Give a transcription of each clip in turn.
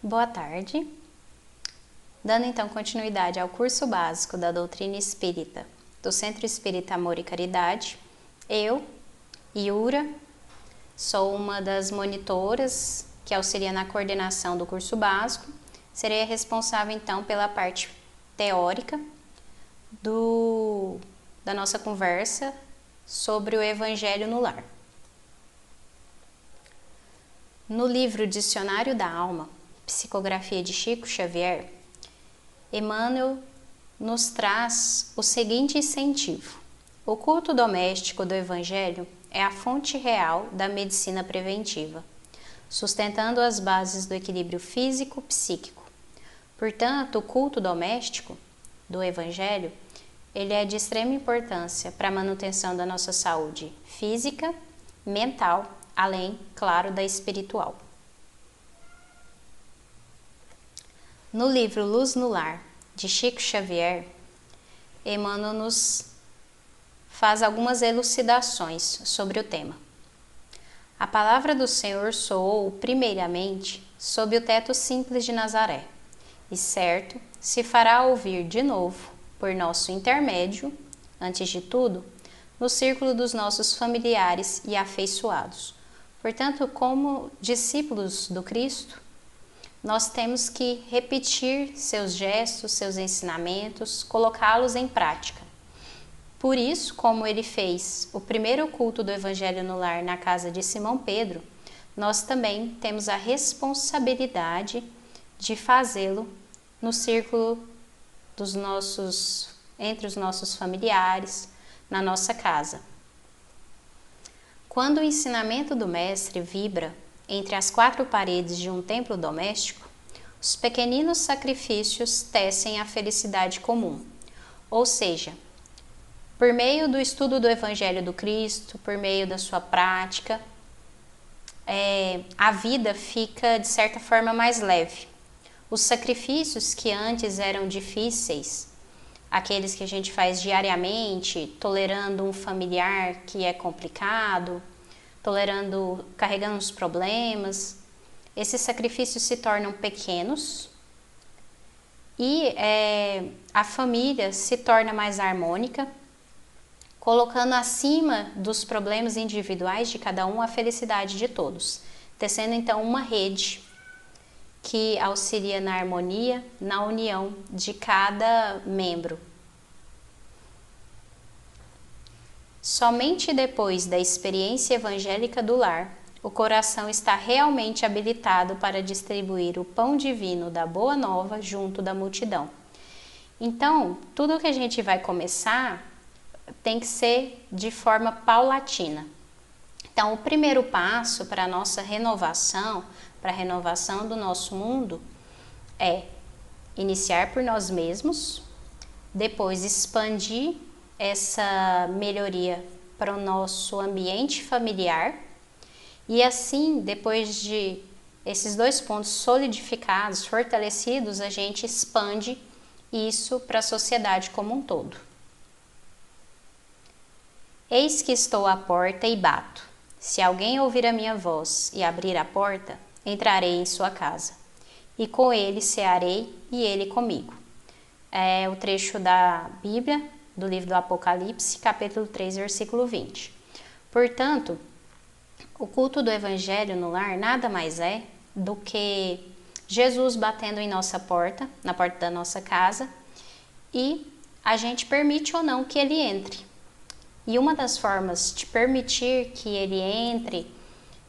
Boa tarde. Dando então continuidade ao curso básico da doutrina espírita do Centro Espírita Amor e Caridade, eu, Yura, sou uma das monitoras que auxilia na coordenação do curso básico. Serei a responsável então pela parte teórica da nossa conversa sobre o Evangelho no Lar. No livro Dicionário da Alma, Psicografia de Chico Xavier, Emmanuel nos traz o seguinte incentivo: o culto doméstico do Evangelho é a fonte real da medicina preventiva, sustentando as bases do equilíbrio físico-psíquico. Portanto, o culto doméstico do Evangelho, ele é de extrema importância para a manutenção da nossa saúde física, mental, além, claro, da espiritual. No livro Luz no Lar, de Chico Xavier, Emmanuel nos faz algumas elucidações sobre o tema. A palavra do Senhor soou primeiramente sob o teto simples de Nazaré, e certo se fará ouvir de novo, por nosso intermédio, antes de tudo, no círculo dos nossos familiares e afeiçoados. Portanto, como discípulos do Cristo, nós temos que repetir seus gestos, seus ensinamentos, colocá-los em prática. Por isso, como ele fez o primeiro culto do Evangelho no Lar na casa de Simão Pedro, nós também temos a responsabilidade de fazê-lo no círculo entre os nossos familiares, na nossa casa. Quando o ensinamento do Mestre vibra entre as quatro paredes de um templo doméstico, os pequeninos sacrifícios tecem a felicidade comum. Ou seja, por meio do estudo do Evangelho do Cristo, por meio da sua prática, a vida fica, de certa forma, mais leve. Os sacrifícios que antes eram difíceis, aqueles que a gente faz diariamente, tolerando um familiar que é complicado, carregando os problemas, esses sacrifícios se tornam pequenos e a família se torna mais harmônica, colocando acima dos problemas individuais de cada um a felicidade de todos, tecendo então uma rede que auxilia na harmonia, na união de cada membro. Somente depois da experiência evangélica do lar, o coração está realmente habilitado para distribuir o pão divino da Boa Nova junto da multidão. Então, tudo que a gente vai começar tem que ser de forma paulatina. Então, o primeiro passo para a nossa renovação, para a renovação do nosso mundo, é iniciar por nós mesmos, depois expandir essa melhoria para o nosso ambiente familiar e assim, depois de esses dois pontos solidificados, fortalecidos, a gente expande isso para a sociedade como um todo. Eis que estou à porta e bato. Se alguém ouvir a minha voz e abrir a porta, entrarei em sua casa, e com ele cearei e ele comigo. É o trecho da Bíblia, do livro do Apocalipse, capítulo 3, versículo 20. Portanto, o culto do Evangelho no lar nada mais é do que Jesus batendo em nossa porta, na porta da nossa casa, e a gente permite ou não que ele entre. E uma das formas de permitir que ele entre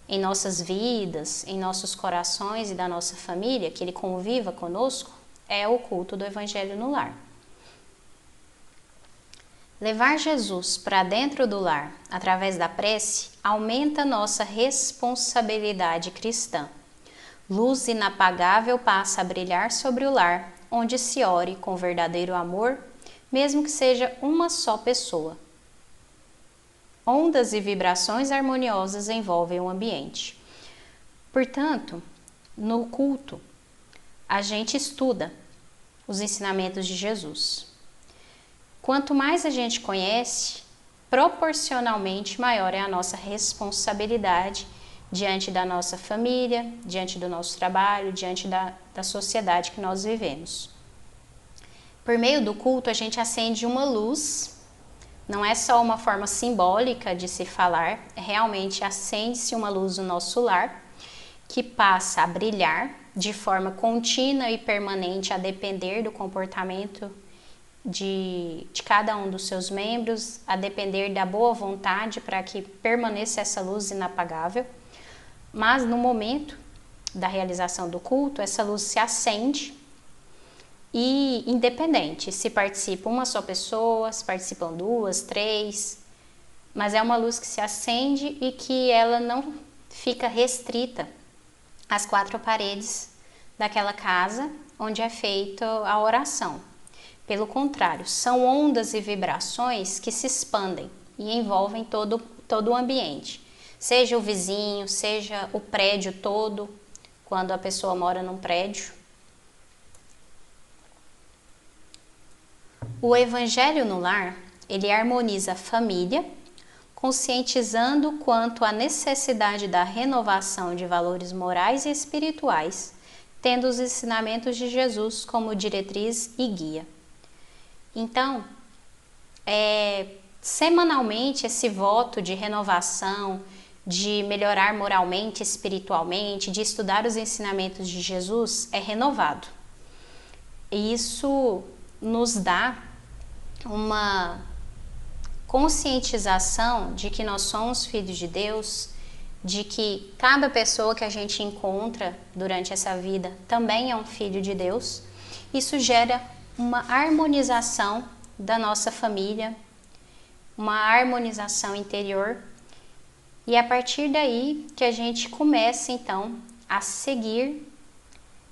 em nossas vidas, em nossos corações e da nossa família, que ele conviva conosco, é o culto do Evangelho no lar. Levar Jesus para dentro do lar, através da prece, aumenta nossa responsabilidade cristã. Luz inapagável passa a brilhar sobre o lar, onde se ore com verdadeiro amor, mesmo que seja uma só pessoa. Ondas e vibrações harmoniosas envolvem o ambiente. Portanto, no culto, a gente estuda os ensinamentos de Jesus. Quanto mais a gente conhece, proporcionalmente maior é a nossa responsabilidade diante da nossa família, diante do nosso trabalho, diante da sociedade que nós vivemos. Por meio do culto, a gente acende uma luz, não é só uma forma simbólica de se falar, realmente acende-se uma luz no nosso lar, que passa a brilhar de forma contínua e permanente, a depender do comportamento de cada um dos seus membros, a depender da boa vontade para que permaneça essa luz inapagável. Mas no momento da realização do culto, essa luz se acende e independente se participa uma só pessoa, se participam 2, 3, mas é uma luz que se acende e que ela não fica restrita às 4 paredes daquela casa onde é feita a oração. Pelo contrário, são ondas e vibrações que se expandem e envolvem todo o ambiente. Seja o vizinho, seja o prédio todo, quando a pessoa mora num prédio. O Evangelho no Lar, ele harmoniza a família, conscientizando quanto à necessidade da renovação de valores morais e espirituais, tendo os ensinamentos de Jesus como diretriz e guia. Então, semanalmente esse voto de renovação, de melhorar moralmente, espiritualmente, de estudar os ensinamentos de Jesus é renovado. E isso nos dá uma conscientização de que nós somos filhos de Deus, de que cada pessoa que a gente encontra durante essa vida também é um filho de Deus. Isso gera uma harmonização da nossa família, uma harmonização interior. E é a partir daí que a gente começa então a seguir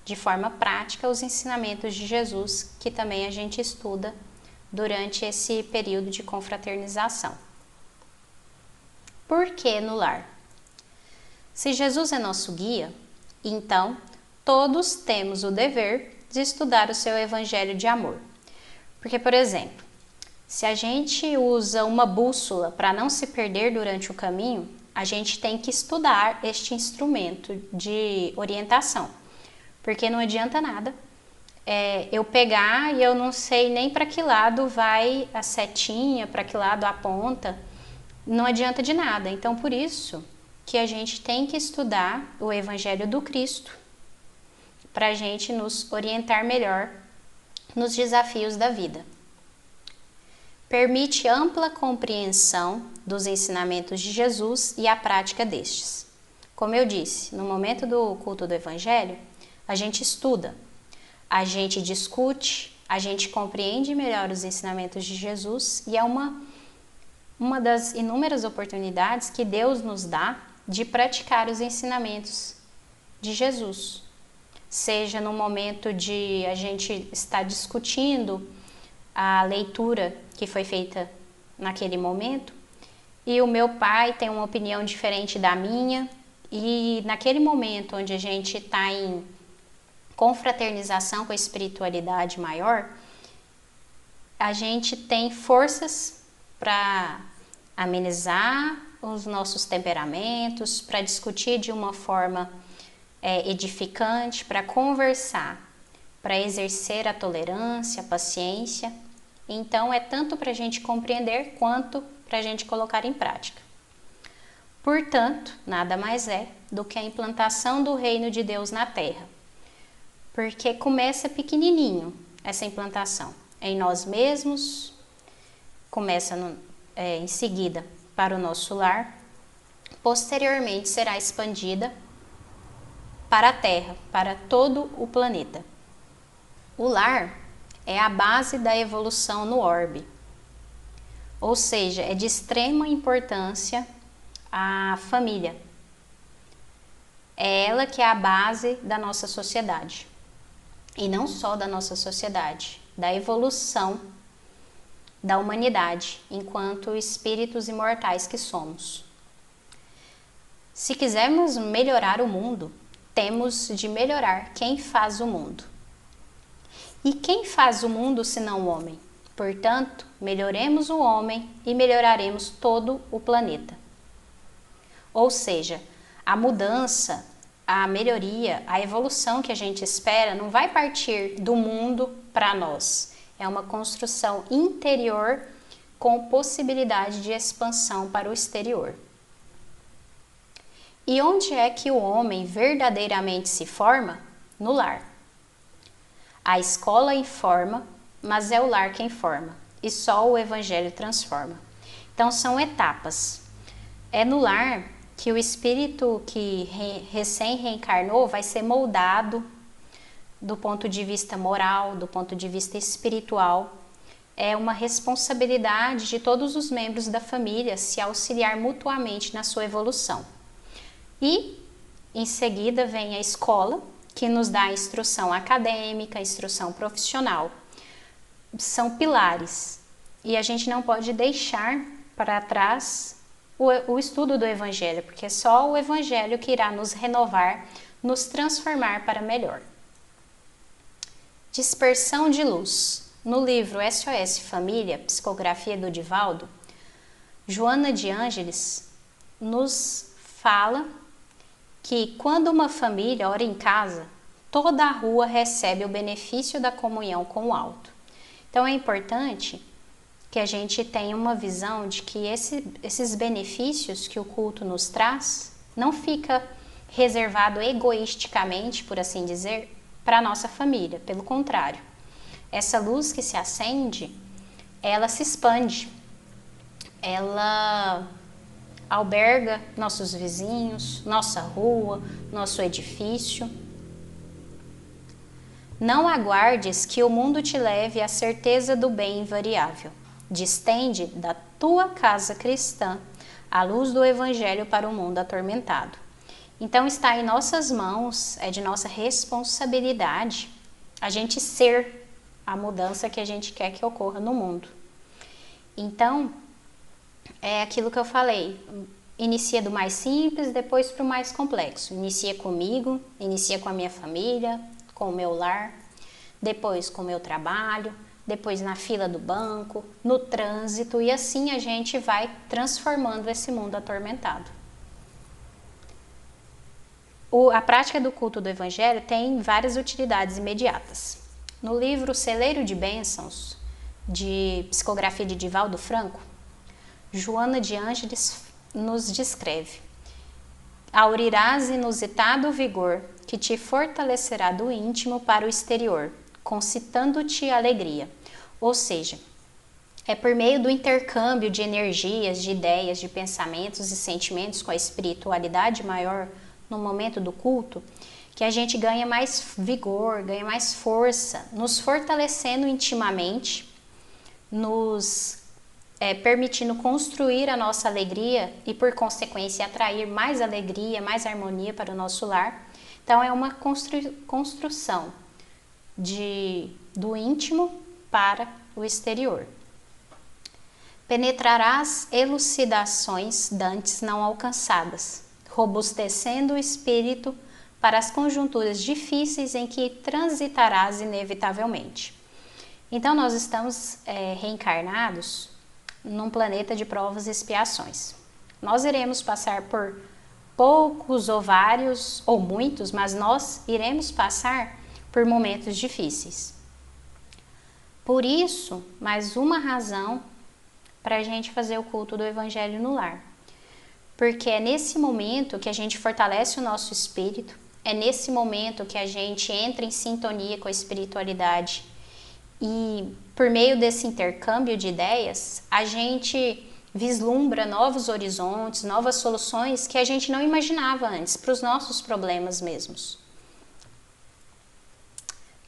de forma prática os ensinamentos de Jesus, que também a gente estuda durante esse período de confraternização. Por que no lar? Se Jesus é nosso guia, então todos temos o dever de estudar o seu evangelho de amor. Porque, por exemplo, se a gente usa uma bússola para não se perder durante o caminho, a gente tem que estudar este instrumento de orientação, porque não adianta nada eu pegar e eu não sei nem para que lado vai a setinha, para que lado aponta, não adianta de nada. Então, por isso que a gente tem que estudar o Evangelho do Cristo, para a gente nos orientar melhor nos desafios da vida. Permite ampla compreensão dos ensinamentos de Jesus e a prática destes. Como eu disse, no momento do culto do Evangelho, a gente estuda, a gente discute, a gente compreende melhor os ensinamentos de Jesus e é uma das inúmeras oportunidades que Deus nos dá de praticar os ensinamentos de Jesus. Seja no momento de a gente estar discutindo a leitura que foi feita naquele momento e o meu pai tem uma opinião diferente da minha e naquele momento onde a gente está em confraternização com a espiritualidade maior, a gente tem forças para amenizar os nossos temperamentos, para discutir de uma forma edificante, para conversar, para exercer a tolerância, a paciência. Então, é tanto para a gente compreender quanto para a gente colocar em prática. Portanto, nada mais é do que a implantação do reino de Deus na Terra. Porque começa pequenininho essa implantação, em nós mesmos, começa em seguida para o nosso lar, posteriormente será expandida para a Terra, para todo o planeta. O lar é a base da evolução no orbe, ou seja, é de extrema importância a família. É ela que é a base da nossa sociedade. E não só da nossa sociedade, da evolução da humanidade, enquanto espíritos imortais que somos. Se quisermos melhorar o mundo, temos de melhorar quem faz o mundo. E quem faz o mundo senão o homem? Portanto, melhoremos o homem e melhoraremos todo o planeta. Ou seja, A mudança, a melhoria, a evolução que a gente espera não vai partir do mundo para nós. É uma construção interior com possibilidade de expansão para o exterior. E onde é que o homem verdadeiramente se forma? No lar. A escola informa, mas é o lar quem forma, e só o Evangelho transforma. Então são etapas. É no lar que o espírito que recém reencarnou vai ser moldado do ponto de vista moral, do ponto de vista espiritual. É uma responsabilidade de todos os membros da família se auxiliar mutuamente na sua evolução. E em seguida vem a escola, que nos dá a instrução acadêmica, a instrução profissional. São pilares e a gente não pode deixar para trás o estudo do Evangelho, porque é só o Evangelho que irá nos renovar, nos transformar para melhor. Dispersão de luz. No livro SOS Família, Psicografia do Divaldo, Joana de Ângeles nos fala que quando uma família ora em casa, toda a rua recebe o benefício da comunhão com o alto. Então é importante que a gente tenha uma visão de que esses benefícios que o culto nos traz não fica reservado egoisticamente, por assim dizer, para a nossa família. Pelo contrário, essa luz que se acende, ela se expande, ela alberga nossos vizinhos, nossa rua, nosso edifício. Não aguardes que o mundo te leve à certeza do bem invariável. Distende da tua casa cristã a luz do Evangelho para o mundo atormentado. Então está em nossas mãos, é de nossa responsabilidade a gente ser a mudança que a gente quer que ocorra no mundo. Então, é aquilo que eu falei, inicia do mais simples, depois para o mais complexo. Inicia comigo, inicia com a minha família, com o meu lar, depois com o meu trabalho, depois na fila do banco, no trânsito, e assim a gente vai transformando esse mundo atormentado. A prática do culto do Evangelho tem várias utilidades imediatas. No livro Celeiro de Bênçãos, de Psicografia de Divaldo Franco, Joana de Ângeles nos descreve: aurirás inusitado vigor que te fortalecerá do íntimo para o exterior, concitando-te alegria. Ou seja, é por meio do intercâmbio de energias, de ideias, de pensamentos e sentimentos com a espiritualidade maior no momento do culto, que a gente ganha mais vigor, ganha mais força, nos fortalecendo intimamente, nos permitindo construir a nossa alegria e, por consequência, atrair mais alegria, mais harmonia para o nosso lar. Então, é uma construção do íntimo para o exterior. Penetrarás elucidações dantes não alcançadas, robustecendo o espírito para as conjunturas difíceis em que transitarás inevitavelmente. Então, nós estamos reencarnados num planeta de provas e expiações. Nós iremos passar por poucos ou vários, ou muitos, mas nós iremos passar por momentos difíceis. Por isso, mais uma razão para a gente fazer o culto do Evangelho no lar. Porque é nesse momento que a gente fortalece o nosso espírito, é nesse momento que a gente entra em sintonia com a espiritualidade e, por meio desse intercâmbio de ideias, a gente vislumbra novos horizontes, novas soluções que a gente não imaginava antes para os nossos problemas mesmos.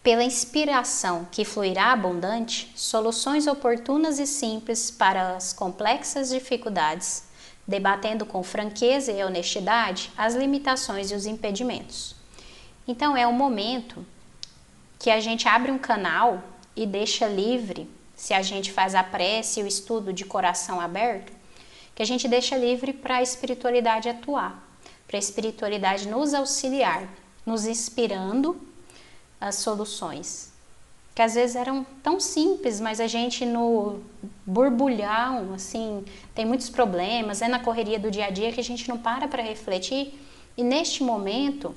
Pela inspiração que fluirá abundante, soluções oportunas e simples para as complexas dificuldades, debatendo com franqueza e honestidade as limitações e os impedimentos. Então é o momento que a gente abre um canal e deixa livre, se a gente faz a prece e o estudo de coração aberto, que a gente deixa livre para a espiritualidade atuar, para a espiritualidade nos auxiliar, nos inspirando as soluções, que às vezes eram tão simples, mas a gente no borbulhão, assim, tem muitos problemas, na correria do dia a dia que a gente não para refletir E neste momento,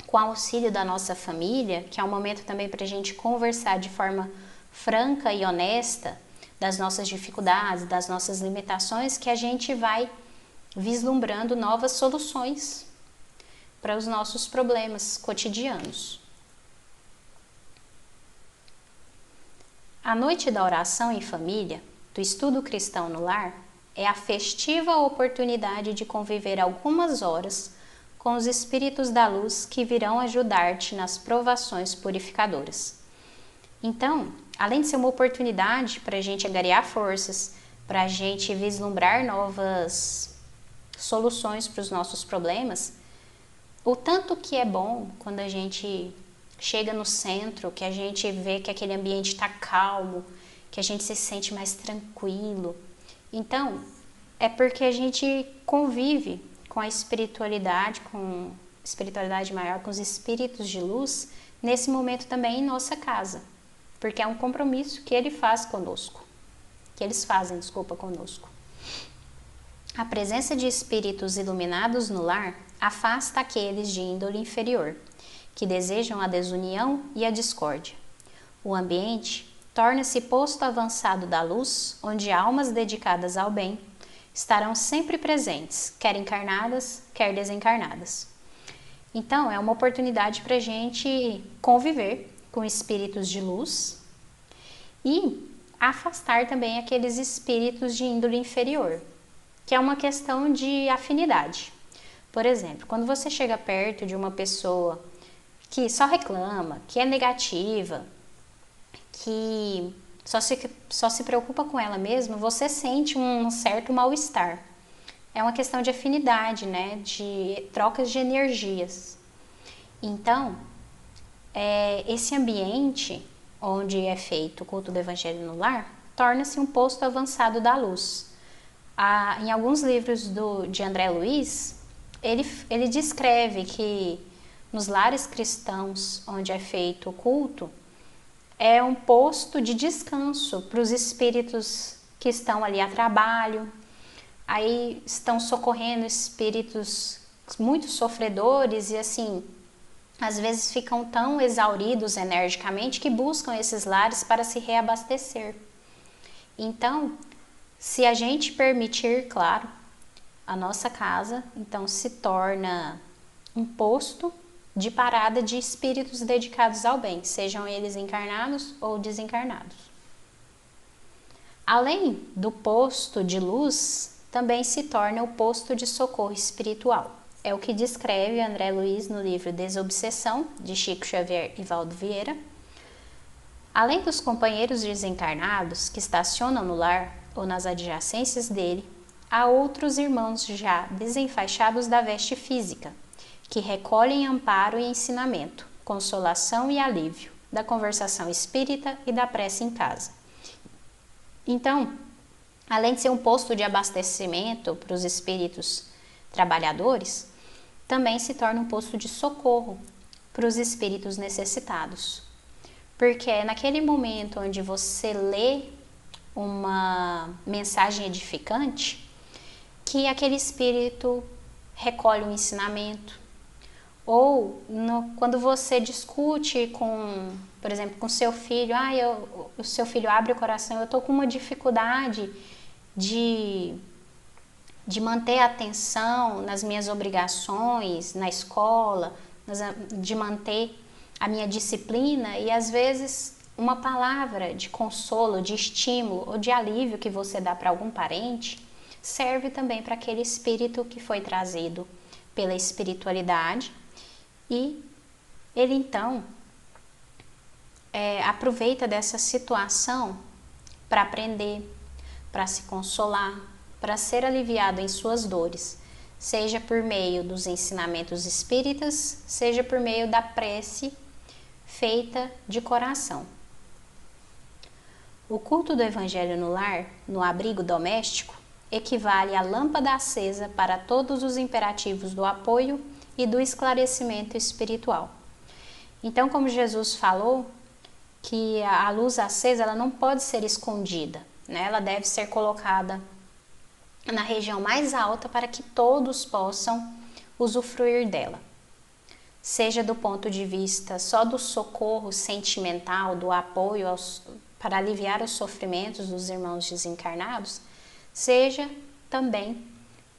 com o auxílio da nossa família, que é um momento também para a gente conversar de forma franca e honesta das nossas dificuldades, das nossas limitações, que a gente vai vislumbrando novas soluções para os nossos problemas cotidianos. A noite da oração em família, do estudo cristão no lar, é a festiva oportunidade de conviver algumas horas com os espíritos da luz que virão ajudar-te nas provações purificadoras. Então, além de ser uma oportunidade para a gente angariar forças, para a gente vislumbrar novas soluções para os nossos problemas, o tanto que é bom quando a gente chega no centro, que a gente vê que aquele ambiente está calmo, que a gente se sente mais tranquilo. Então, é porque a gente convive com a espiritualidade, com espiritualidade maior, com os espíritos de luz, nesse momento também em nossa casa. Porque é um compromisso que ele faz conosco, que eles fazem, conosco. A presença de espíritos iluminados no lar afasta aqueles de índole inferior, que desejam a desunião e a discórdia. O ambiente torna-se posto avançado da luz, onde almas dedicadas ao bem estarão sempre presentes, quer encarnadas, quer desencarnadas. Então, é uma oportunidade para a gente conviver com espíritos de luz e afastar também aqueles espíritos de índole inferior, que é uma questão de afinidade. Por exemplo, quando você chega perto de uma pessoa que só reclama, que é negativa, que só se preocupa com ela mesma, você sente um certo mal-estar. É uma questão de afinidade, né? De trocas de energias. Então, esse ambiente onde é feito o culto do Evangelho no lar torna-se um posto avançado da luz. Em alguns livros de André Luiz, ele descreve que nos lares cristãos onde é feito o culto, é um posto de descanso para os espíritos que estão ali a trabalho, aí estão socorrendo espíritos muito sofredores e assim, às vezes ficam tão exauridos energicamente que buscam esses lares para se reabastecer. Então, se a gente permitir, claro, a nossa casa, então se torna um posto de parada de espíritos dedicados ao bem, sejam eles encarnados ou desencarnados. Além do posto de luz, também se torna o posto de socorro espiritual. É o que descreve André Luiz no livro Desobsessão, de Chico Xavier e Valdo Vieira. Além dos companheiros desencarnados que estacionam no lar ou nas adjacências dele, há outros irmãos já desenfaixados da veste física, que recolhem amparo e ensinamento, consolação e alívio, da conversação espírita e da prece em casa. Então, além de ser um posto de abastecimento para os espíritos trabalhadores, também se torna um posto de socorro para os espíritos necessitados. Porque é naquele momento onde você lê uma mensagem edificante que aquele espírito recolhe um ensinamento. Ou quando você discute por exemplo, com seu filho, o seu filho abre o coração, eu estou com uma dificuldade de manter a atenção nas minhas obrigações, na escola, de manter a minha disciplina, e às vezes uma palavra de consolo, de estímulo ou de alívio que você dá para algum parente serve também para aquele espírito que foi trazido pela espiritualidade. E ele então aproveita dessa situação para aprender, para se consolar, para ser aliviado em suas dores, seja por meio dos ensinamentos espíritas, seja por meio da prece feita de coração. O culto do Evangelho no lar, no abrigo doméstico, equivale à lâmpada acesa para todos os imperativos do apoio e do esclarecimento espiritual. Então, como Jesus falou, que a luz acesa ela não pode ser escondida, né? Ela deve ser colocada na região mais alta para que todos possam usufruir dela. Seja do ponto de vista só do socorro sentimental, do apoio para aliviar os sofrimentos dos irmãos desencarnados, seja também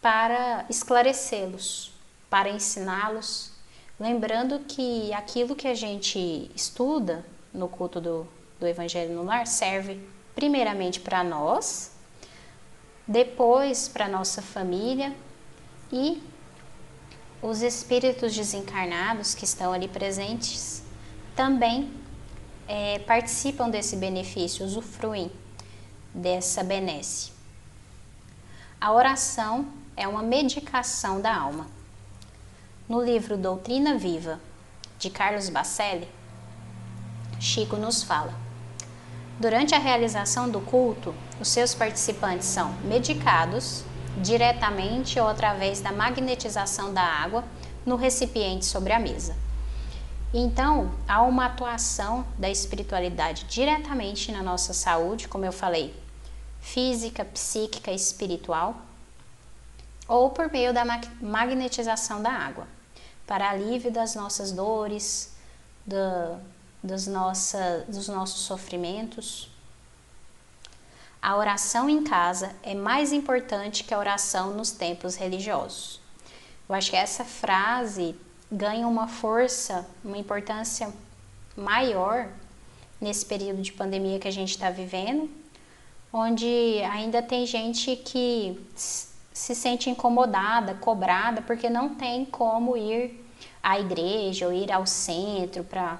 para esclarecê-los, para ensiná-los, lembrando que aquilo que a gente estuda no culto do Evangelho no Lar serve primeiramente para nós, depois para nossa família e os espíritos desencarnados que estão ali presentes também participam desse benefício, usufruem dessa benesse. A oração é uma medicação da alma. No livro Doutrina Viva, de Carlos Bacelli, Chico nos fala: durante a realização do culto, os seus participantes são medicados diretamente ou através da magnetização da água no recipiente sobre a mesa. Então, há uma atuação da espiritualidade diretamente na nossa saúde, como eu falei, física, psíquica e espiritual, ou por meio da magnetização da água, para alívio das nossas dores, dos nossos sofrimentos. A oração em casa é mais importante que a oração nos templos religiosos. Eu acho que essa frase ganha uma força, uma importância maior nesse período de pandemia que a gente está vivendo, onde ainda tem gente que se sente incomodada, cobrada, porque não tem como ir à igreja ou ir ao centro para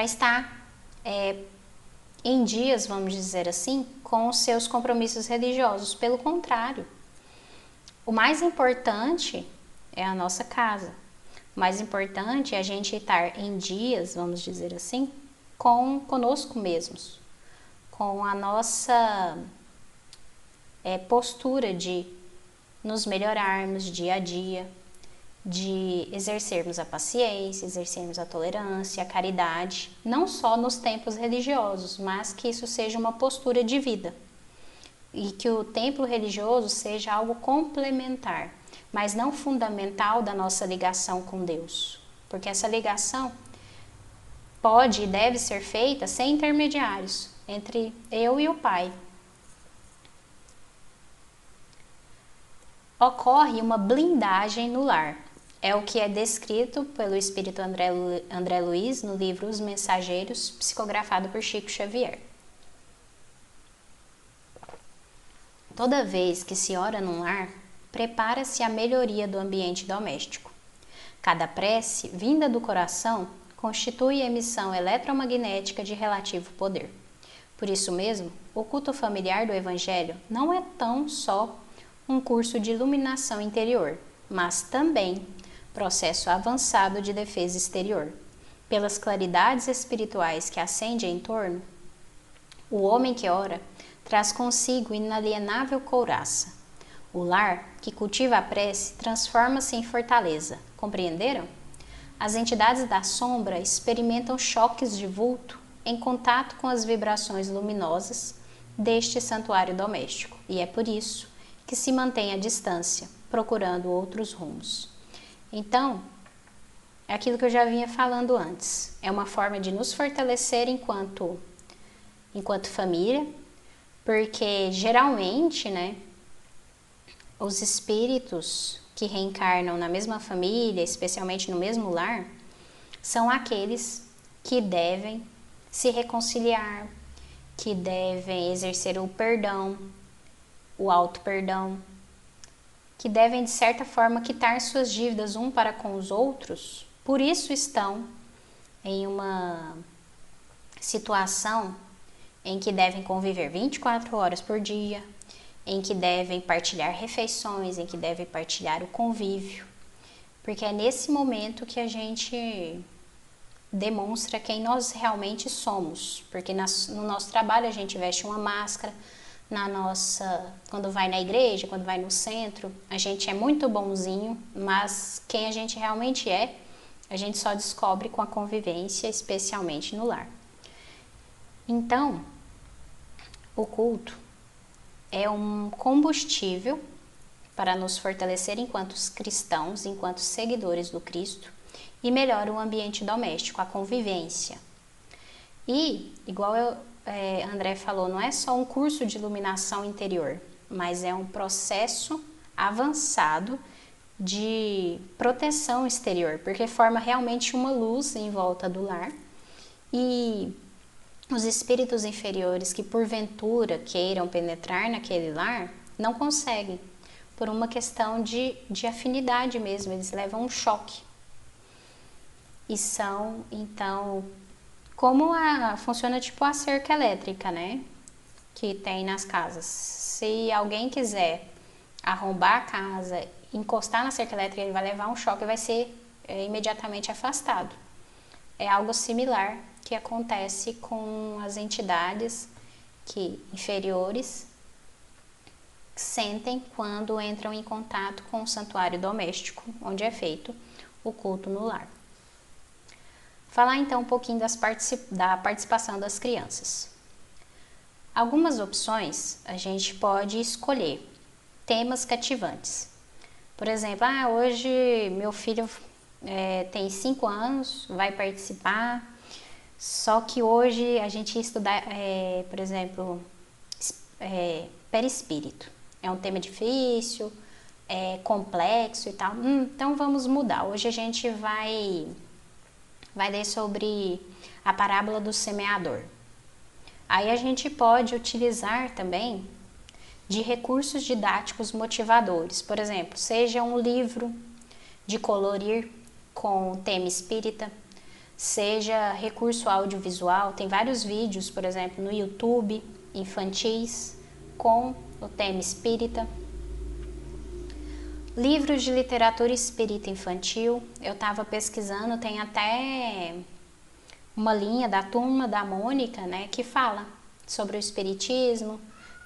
estar em dias, vamos dizer assim, com os seus compromissos religiosos. Pelo contrário, o mais importante é a nossa casa. O mais importante é a gente estar em dias, vamos dizer assim, conosco mesmos, com a nossa postura de nos melhorarmos dia a dia, de exercermos a paciência, exercermos a tolerância, a caridade, não só nos templos religiosos, mas que isso seja uma postura de vida e que o templo religioso seja algo complementar, mas não fundamental da nossa ligação com Deus, porque essa ligação pode e deve ser feita sem intermediários, entre eu e o Pai. Ocorre uma blindagem no lar. É o que é descrito pelo espírito André Luiz no livro Os Mensageiros, psicografado por Chico Xavier. Toda vez que se ora num lar, prepara-se a melhoria do ambiente doméstico. Cada prece, vinda do coração, constitui emissão eletromagnética de relativo poder. Por isso mesmo, o culto familiar do Evangelho não é tão só um curso de iluminação interior, mas também processo avançado de defesa exterior. Pelas claridades espirituais que acendem em torno, o homem que ora traz consigo inalienável couraça. O lar que cultiva a prece transforma-se em fortaleza. Compreenderam? As entidades da sombra experimentam choques de vulto em contato com as vibrações luminosas deste santuário doméstico, e é por isso que se mantém à distância, procurando outros rumos. Então, é aquilo que eu já vinha falando antes. É uma forma de nos fortalecer enquanto família, porque geralmente, os espíritos que reencarnam na mesma família, especialmente no mesmo lar, são aqueles que devem se reconciliar, que devem exercer o perdão, o auto-perdão, que devem, de certa forma, quitar suas dívidas um para com os outros. Por isso estão em uma situação em que devem conviver 24 horas por dia, em que devem partilhar refeições, em que devem partilhar o convívio, porque é nesse momento que a gente demonstra quem nós realmente somos, porque no nosso trabalho a gente veste uma máscara, quando vai na igreja, quando vai no centro, a gente é muito bonzinho, mas quem a gente realmente é, a gente só descobre com a convivência, especialmente no lar. Então, o culto é um combustível para nos fortalecer enquanto cristãos, enquanto seguidores do Cristo, e melhora o ambiente doméstico, a convivência. E, igual André falou, não é só um curso de iluminação interior, mas é um processo avançado de proteção exterior, porque forma realmente uma luz em volta do lar, e os espíritos inferiores que porventura queiram penetrar naquele lar não conseguem, por uma questão de afinidade mesmo, eles levam um choque. E são, então, como funciona tipo a cerca elétrica, né? Que tem nas casas. Se alguém quiser arrombar a casa, encostar na cerca elétrica, ele vai levar um choque e vai ser imediatamente afastado. É algo similar que acontece com as entidades inferiores sentem quando entram em contato com o santuário doméstico, onde é feito o culto no lar. Falar então um pouquinho da participação das crianças. Algumas opções a gente pode escolher temas cativantes. Por exemplo, hoje meu filho tem 5 anos, vai participar, só que hoje a gente ia estudar, por exemplo, perispírito. É um tema difícil, complexo e tal. Então vamos mudar. Hoje a gente vai ler sobre a parábola do semeador. Aí a gente pode utilizar também de recursos didáticos motivadores. Por exemplo, seja um livro de colorir com tema espírita, seja recurso audiovisual. Tem vários vídeos, por exemplo, no YouTube, infantis, com o tema espírita. Livros de literatura espírita infantil, eu estava pesquisando, tem até uma linha da Turma da Mônica, né, que fala sobre o espiritismo.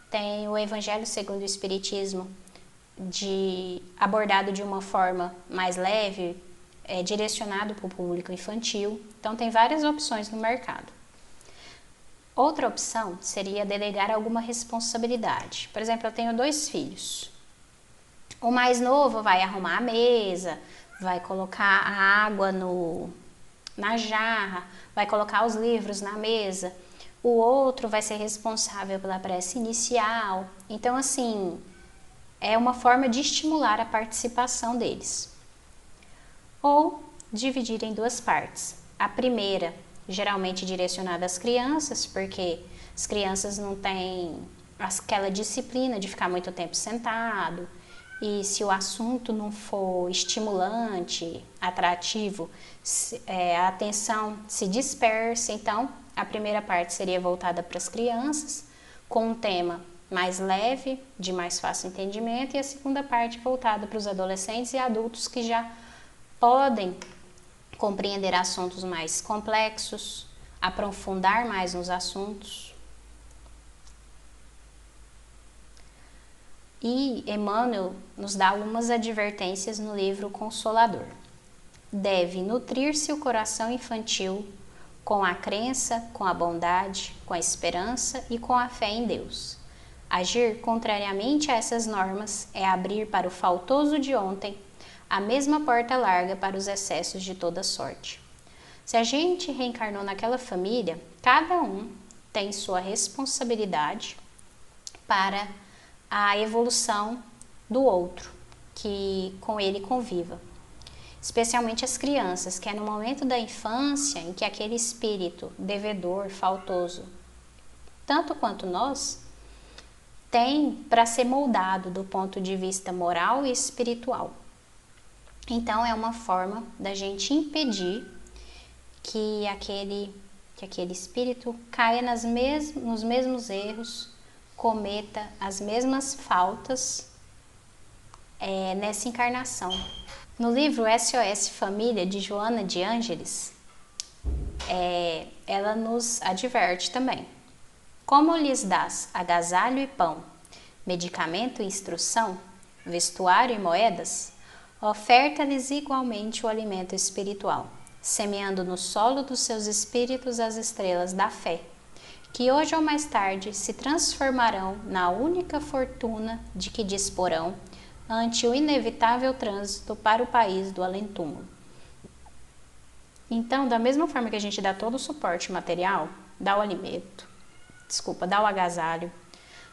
Tem o Evangelho segundo o Espiritismo, abordado de uma forma mais leve, direcionado para o público infantil. Então tem várias opções no mercado. Outra opção seria delegar alguma responsabilidade. Por exemplo, eu tenho 2 filhos. O mais novo vai arrumar a mesa, vai colocar a água na jarra, vai colocar os livros na mesa. O outro vai ser responsável pela prece inicial. Então, assim, é uma forma de estimular a participação deles. Ou dividir em 2 partes. A primeira, geralmente direcionada às crianças, porque as crianças não têm aquela disciplina de ficar muito tempo sentado. E se o assunto não for estimulante, atrativo, a atenção se dispersa. Então, a primeira parte seria voltada para as crianças, com um tema mais leve, de mais fácil entendimento, e a segunda parte voltada para os adolescentes e adultos que já podem compreender assuntos mais complexos, aprofundar mais nos assuntos. E Emmanuel nos dá algumas advertências no livro Consolador. Deve nutrir-se o coração infantil com a crença, com a bondade, com a esperança e com a fé em Deus. Agir contrariamente a essas normas é abrir para o faltoso de ontem a mesma porta larga para os excessos de toda sorte. Se a gente reencarnou naquela família, cada um tem sua responsabilidade para a evolução do outro, que com ele conviva. Especialmente as crianças, que é no momento da infância em que aquele espírito devedor, faltoso, tanto quanto nós, tem para ser moldado do ponto de vista moral e espiritual. Então é uma forma da gente impedir que aquele espírito caia nos mesmos erros, cometa as mesmas faltas nessa encarnação. No livro SOS Família, de Joana de Ângeles, ela nos adverte também. Como lhes dás agasalho e pão, medicamento e instrução, vestuário e moedas, oferta-lhes igualmente o alimento espiritual, semeando no solo dos seus espíritos as estrelas da fé, que hoje ou mais tarde se transformarão na única fortuna de que disporão ante o inevitável trânsito para o país do além-túmulo. Então, da mesma forma que a gente dá todo o suporte material, dá o alimento, dá o agasalho,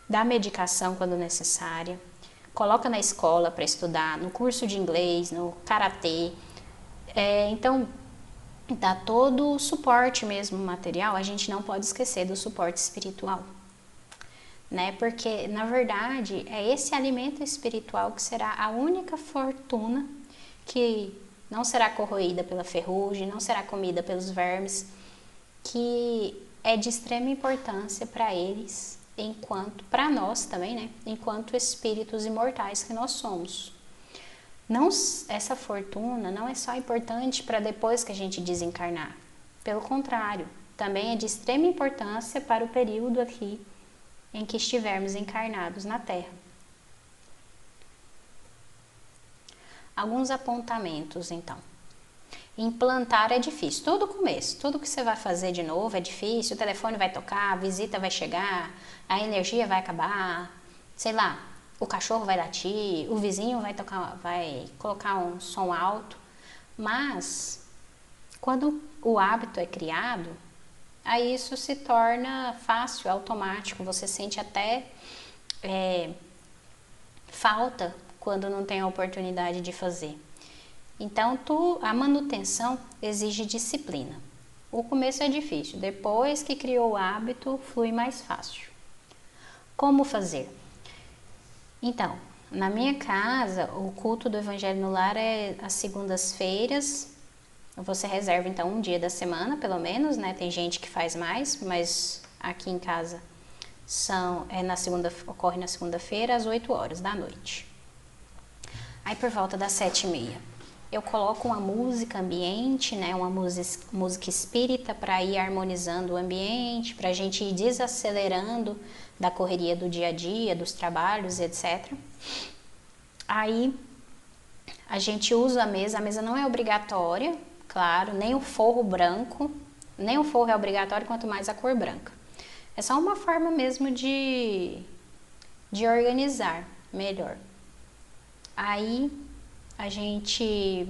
dá a medicação quando necessária, coloca na escola para estudar, no curso de inglês, no karatê. Então, dá todo o suporte mesmo material, a gente não pode esquecer do suporte espiritual, né? Porque, na verdade, é esse alimento espiritual que será a única fortuna que não será corroída pela ferrugem, não será comida pelos vermes, que é de extrema importância para eles, enquanto para nós também, né? Enquanto espíritos imortais que nós somos. Não, essa fortuna não é só importante para depois que a gente desencarnar. Pelo contrário, também é de extrema importância para o período aqui em que estivermos encarnados na Terra. Alguns apontamentos, então. Implantar é difícil, todo começo, tudo que você vai fazer de novo é difícil, o telefone vai tocar, a visita vai chegar, a energia vai acabar, sei lá, o cachorro vai latir, o vizinho vai colocar um som alto, mas quando o hábito é criado, aí isso se torna fácil, automático, você sente até falta quando não tem a oportunidade de fazer. Então, a manutenção exige disciplina. O começo é difícil, depois que criou o hábito, flui mais fácil. Como fazer? Então, na minha casa, o culto do Evangelho no Lar é às segundas-feiras. Você reserva, então, um dia da semana, pelo menos, né? Tem gente que faz mais, mas aqui em casa ocorre na segunda-feira, às 8 horas da noite. Aí, por volta das 7h30, eu coloco uma música ambiente, né? Uma música espírita para ir harmonizando o ambiente, para a gente ir desacelerando da correria do dia a dia, dos trabalhos, etc. Aí a gente usa a mesa não é obrigatória, claro, nem o forro branco, nem o forro é obrigatório, quanto mais a cor branca. É só uma forma mesmo de organizar melhor. Aí a gente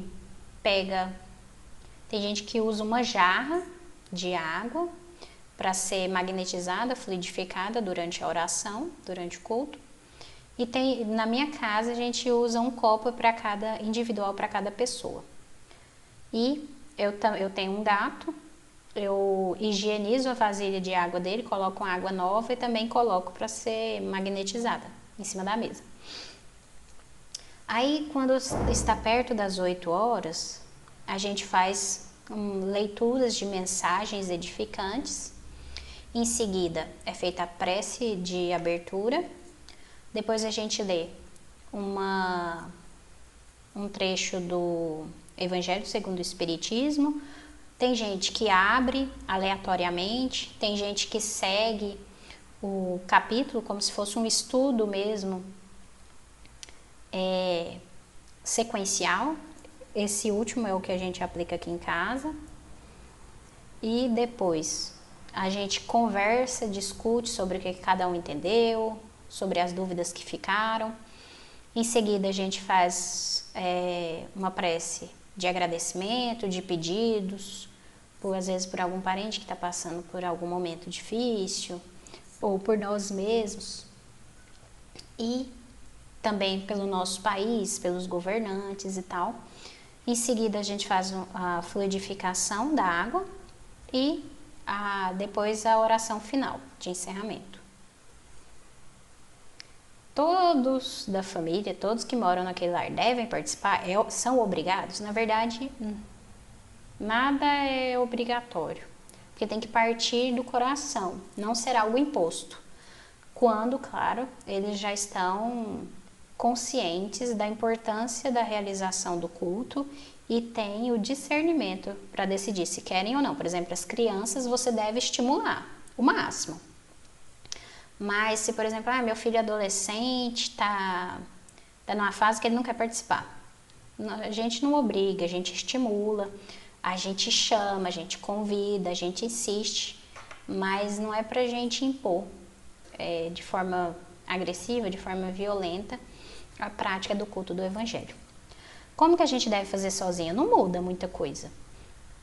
tem gente que usa uma jarra de água para ser magnetizada, fluidificada durante a oração, durante o culto. E na minha casa a gente usa um copo individual para cada pessoa. E eu tenho um gato, eu higienizo a vasilha de água dele, coloco uma água nova e também coloco para ser magnetizada em cima da mesa. Aí, quando está perto das 8 horas, a gente faz leituras de mensagens edificantes. Em seguida, é feita a prece de abertura. Depois a gente lê um trecho do Evangelho segundo o Espiritismo. Tem gente que abre aleatoriamente, tem gente que segue o capítulo como se fosse um estudo mesmo, sequencial. Esse último é o que a gente aplica aqui em casa. E depois a gente conversa, discute sobre o que cada um entendeu, sobre as dúvidas que ficaram. Em seguida a gente faz uma prece de agradecimento, de pedidos, às vezes por algum parente que está passando por algum momento difícil, ou por nós mesmos. E também pelo nosso país, pelos governantes e tal. Em seguida a gente faz a fluidificação da água e depois a oração final de encerramento. Todos da família, todos que moram naquele lar devem participar, são obrigados? Na verdade, nada é obrigatório, porque tem que partir do coração, não será algo imposto. Quando, claro, eles já estão conscientes da importância da realização do culto e têm o discernimento para decidir se querem ou não. Por exemplo, as crianças você deve estimular o máximo. Mas se, por exemplo, meu filho adolescente está numa fase que ele não quer participar, a gente não obriga, a gente estimula, a gente chama, a gente convida, a gente insiste, mas não é para a gente impor de forma agressiva, de forma violenta, a prática do culto do Evangelho. Como que a gente deve fazer sozinha? Não muda muita coisa.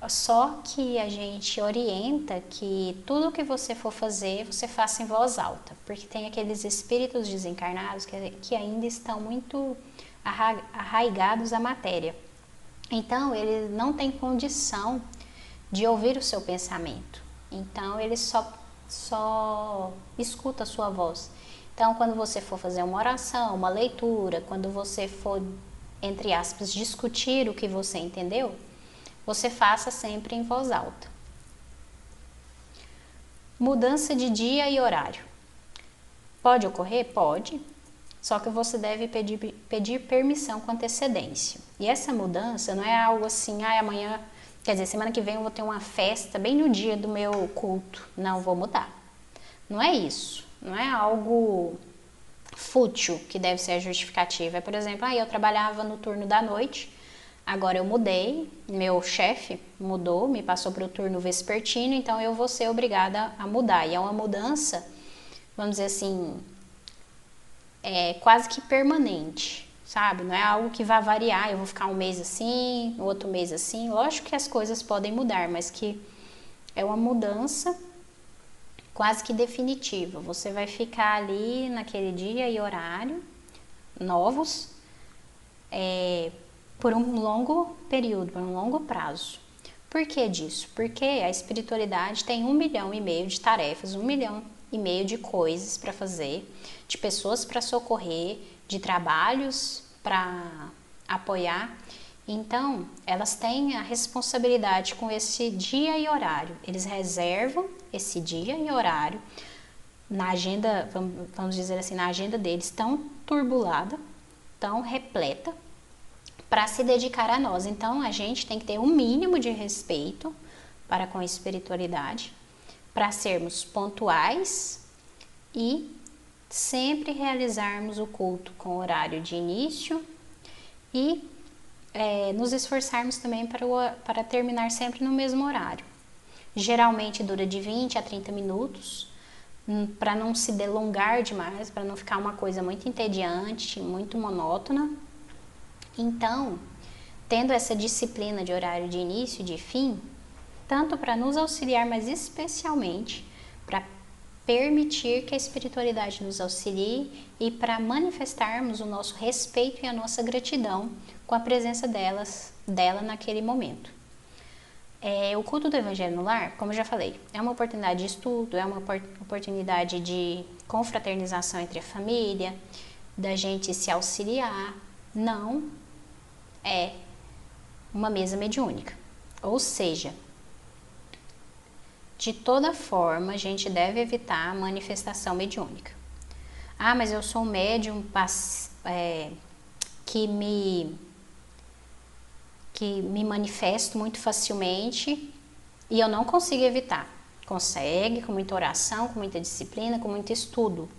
Só que a gente orienta que tudo que você for fazer, você faça em voz alta, porque tem aqueles espíritos desencarnados que ainda estão muito arraigados à matéria. Então, ele não tem condição de ouvir o seu pensamento. Então, ele só escuta a sua voz. Então, quando você for fazer uma oração, uma leitura, quando você for, entre aspas, discutir o que você entendeu, você faça sempre em voz alta. Mudança de dia e horário. Pode ocorrer? Pode. Só que você deve pedir permissão com antecedência. E essa mudança não é algo assim, amanhã, quer dizer, semana que vem eu vou ter uma festa bem no dia do meu culto. Não, vou mudar. Não é isso. Não é algo fútil que deve ser a justificativa. É, por exemplo, eu trabalhava no turno da noite, agora eu mudei, meu chefe mudou, me passou para o turno vespertino, então eu vou ser obrigada a mudar. E é uma mudança, vamos dizer assim, quase que permanente, sabe? Não é algo que vai variar, eu vou ficar um mês assim, no outro mês assim. Lógico que as coisas podem mudar, mas que é uma mudança quase que definitiva. Você vai ficar ali naquele dia e horário novos por um longo período, por um longo prazo. Por que disso? Porque a espiritualidade tem 1,5 milhão de tarefas, 1,5 milhão de coisas para fazer, de pessoas para socorrer, de trabalhos para apoiar. Então, elas têm a responsabilidade com esse dia e horário. Eles reservam esse dia e horário na agenda, vamos dizer assim, na agenda deles tão turbulada, tão repleta, para se dedicar a nós. Então, a gente tem que ter um mínimo de respeito para com a espiritualidade, para sermos pontuais e sempre realizarmos o culto com horário de início e nos esforçarmos também para terminar sempre no mesmo horário. Geralmente dura de 20 a 30 minutos, para não se delongar demais, para não ficar uma coisa muito entediante, muito monótona. Então, tendo essa disciplina de horário de início e de fim, tanto para nos auxiliar, mas especialmente para permitir que a espiritualidade nos auxilie e para manifestarmos o nosso respeito e a nossa gratidão com a presença dela naquele momento. O culto do Evangelho no Lar, como eu já falei, é uma oportunidade de estudo, é uma oportunidade de confraternização entre a família, da gente se auxiliar, não é uma mesa mediúnica. Ou seja, de toda forma, a gente deve evitar a manifestação mediúnica. Mas eu sou um médium que me manifesto muito facilmente e eu não consigo evitar. Consegue, com muita oração, com muita disciplina, com muito estudo.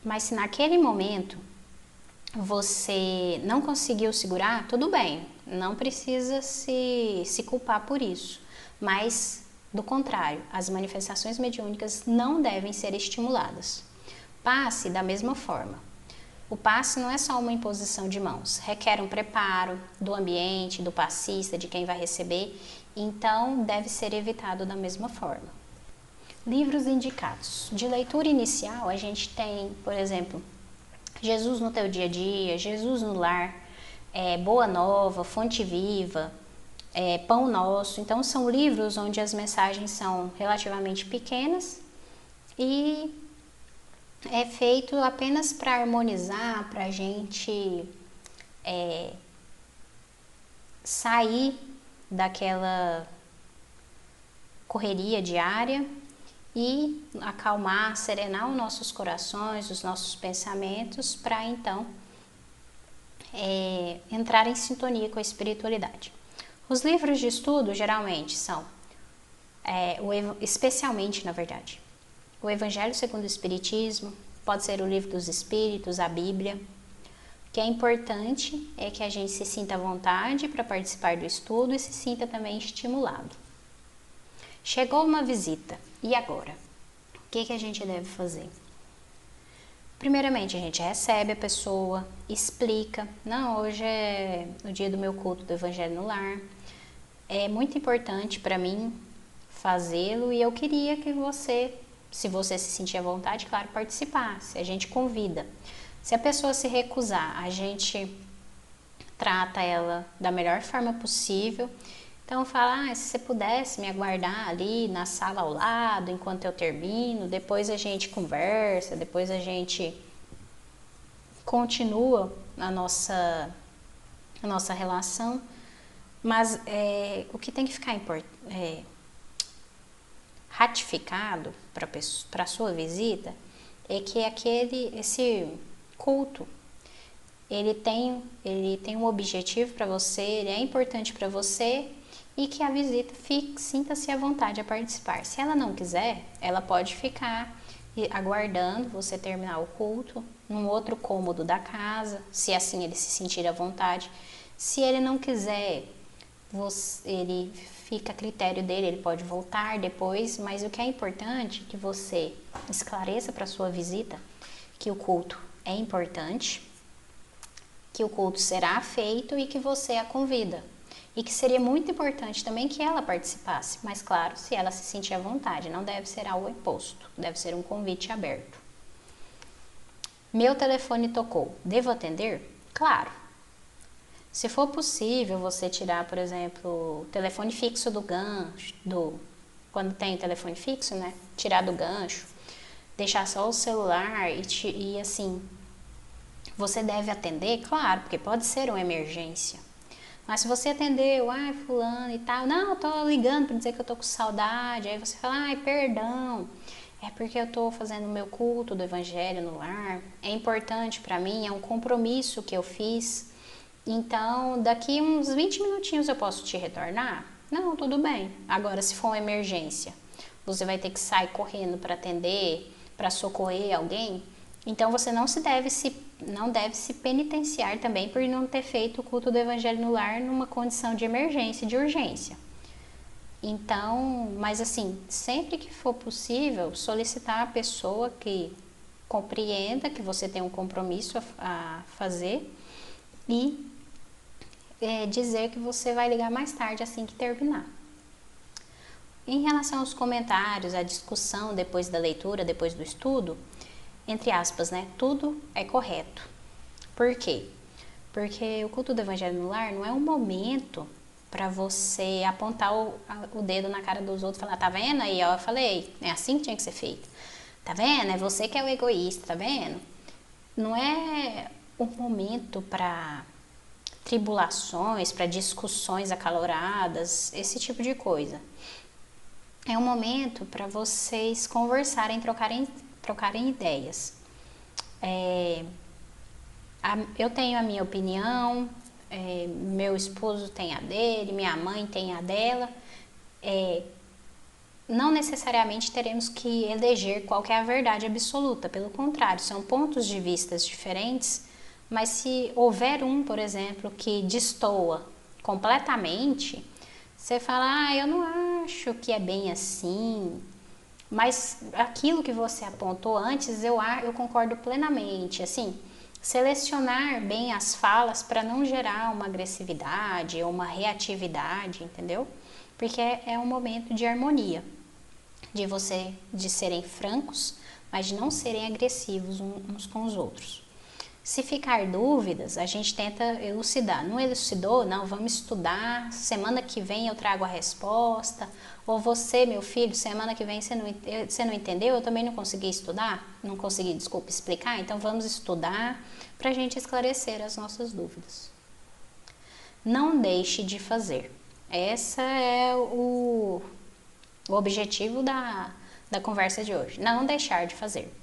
Mas se naquele momento você não conseguiu segurar, tudo bem, não precisa se culpar por isso. Mas, do contrário, as manifestações mediúnicas não devem ser estimuladas. Passe da mesma forma. O passe não é só uma imposição de mãos, requer um preparo do ambiente, do passista, de quem vai receber, então deve ser evitado da mesma forma. Livros indicados. De leitura inicial, a gente tem, por exemplo, Jesus no Teu Dia a Dia, Jesus no Lar, Boa Nova, Fonte Viva, Pão Nosso. Então, são livros onde as mensagens são relativamente pequenas e é feito apenas para harmonizar, para a gente sair daquela correria diária e acalmar, serenar os nossos corações, os nossos pensamentos, para então entrar em sintonia com a espiritualidade. Os livros de estudo geralmente são, especialmente na verdade, o Evangelho segundo o Espiritismo, pode ser o Livro dos Espíritos, a Bíblia. O que é importante é que a gente se sinta à vontade para participar do estudo e se sinta também estimulado. Chegou uma visita, e agora? O que a gente deve fazer? Primeiramente, a gente recebe a pessoa, explica. Não, hoje é o dia do meu culto do Evangelho no Lar. É muito importante para mim fazê-lo e eu queria que você, se você se sentir à vontade, claro, participasse. A gente convida. Se a pessoa se recusar, a gente trata ela da melhor forma possível. Então fala, se você pudesse me aguardar ali na sala ao lado enquanto eu termino, depois a gente conversa, depois a gente continua a nossa relação. Mas o que tem que ficar ratificado para a sua visita é que esse culto ele tem um objetivo para você, ele é importante para você e que a visita sinta-se à vontade a participar. Se ela não quiser, ela pode ficar aguardando você terminar o culto num outro cômodo da casa, se assim ele se sentir à vontade. Se ele não quiser, ele fica a critério dele, ele pode voltar depois, mas o que é importante é que você esclareça para a sua visita que o culto é importante, que o culto será feito e que você a convida. E que seria muito importante também que ela participasse, mas claro, se ela se sentir à vontade, não deve ser algo imposto, deve ser um convite aberto. Meu telefone tocou, devo atender? Claro. Se for possível você tirar, por exemplo, o telefone fixo do gancho, quando tem telefone fixo, né? Tirar do gancho, deixar só o celular e assim, você deve atender, claro, porque pode ser uma emergência. Mas se você atendeu, fulano e tal, não, eu tô ligando para dizer que eu tô com saudade, aí você fala, perdão, é porque eu tô fazendo o meu culto do Evangelho no lar, é importante para mim, é um compromisso que eu fiz, então daqui uns 20 minutinhos eu posso te retornar? Não, tudo bem. Agora, se for uma emergência, você vai ter que sair correndo para atender, para socorrer alguém, então você não deve se penitenciar também por não ter feito o culto do Evangelho no lar numa condição de emergência, de urgência. Então, mas assim, sempre que for possível, solicitar a pessoa que compreenda que você tem um compromisso a fazer e dizer que você vai ligar mais tarde assim que terminar. Em relação aos comentários, a discussão depois da leitura, depois do estudo, entre aspas, né? Tudo é correto. Por quê? Porque o culto do Evangelho no lar não é um momento para você apontar o dedo na cara dos outros e falar, tá vendo aí, ó, eu falei, é assim que tinha que ser feito. Tá vendo? É você que é o egoísta, tá vendo? Não é um momento para tribulações, para discussões acaloradas, esse tipo de coisa. É um momento para vocês conversarem, trocarem ideias. Eu tenho a minha opinião, meu esposo tem a dele, minha mãe tem a dela. Não necessariamente teremos que eleger qual que é a verdade absoluta, pelo contrário, são pontos de vista diferentes, mas se houver um, por exemplo, que destoa completamente, você fala, eu não acho que é bem assim, mas aquilo que você apontou antes, eu concordo plenamente, assim, selecionar bem as falas para não gerar uma agressividade ou uma reatividade, entendeu? Porque é um momento de harmonia, de serem francos, mas de não serem agressivos uns com os outros. Se ficar dúvidas, a gente tenta elucidar. Não elucidou? Não, vamos estudar. Semana que vem eu trago a resposta. Ou você, meu filho, semana que vem você não entendeu? Eu também não consegui estudar? Não consegui, desculpa, explicar? Então vamos estudar para a gente esclarecer as nossas dúvidas. Não deixe de fazer. Esse é o objetivo da conversa de hoje. Não deixar de fazer.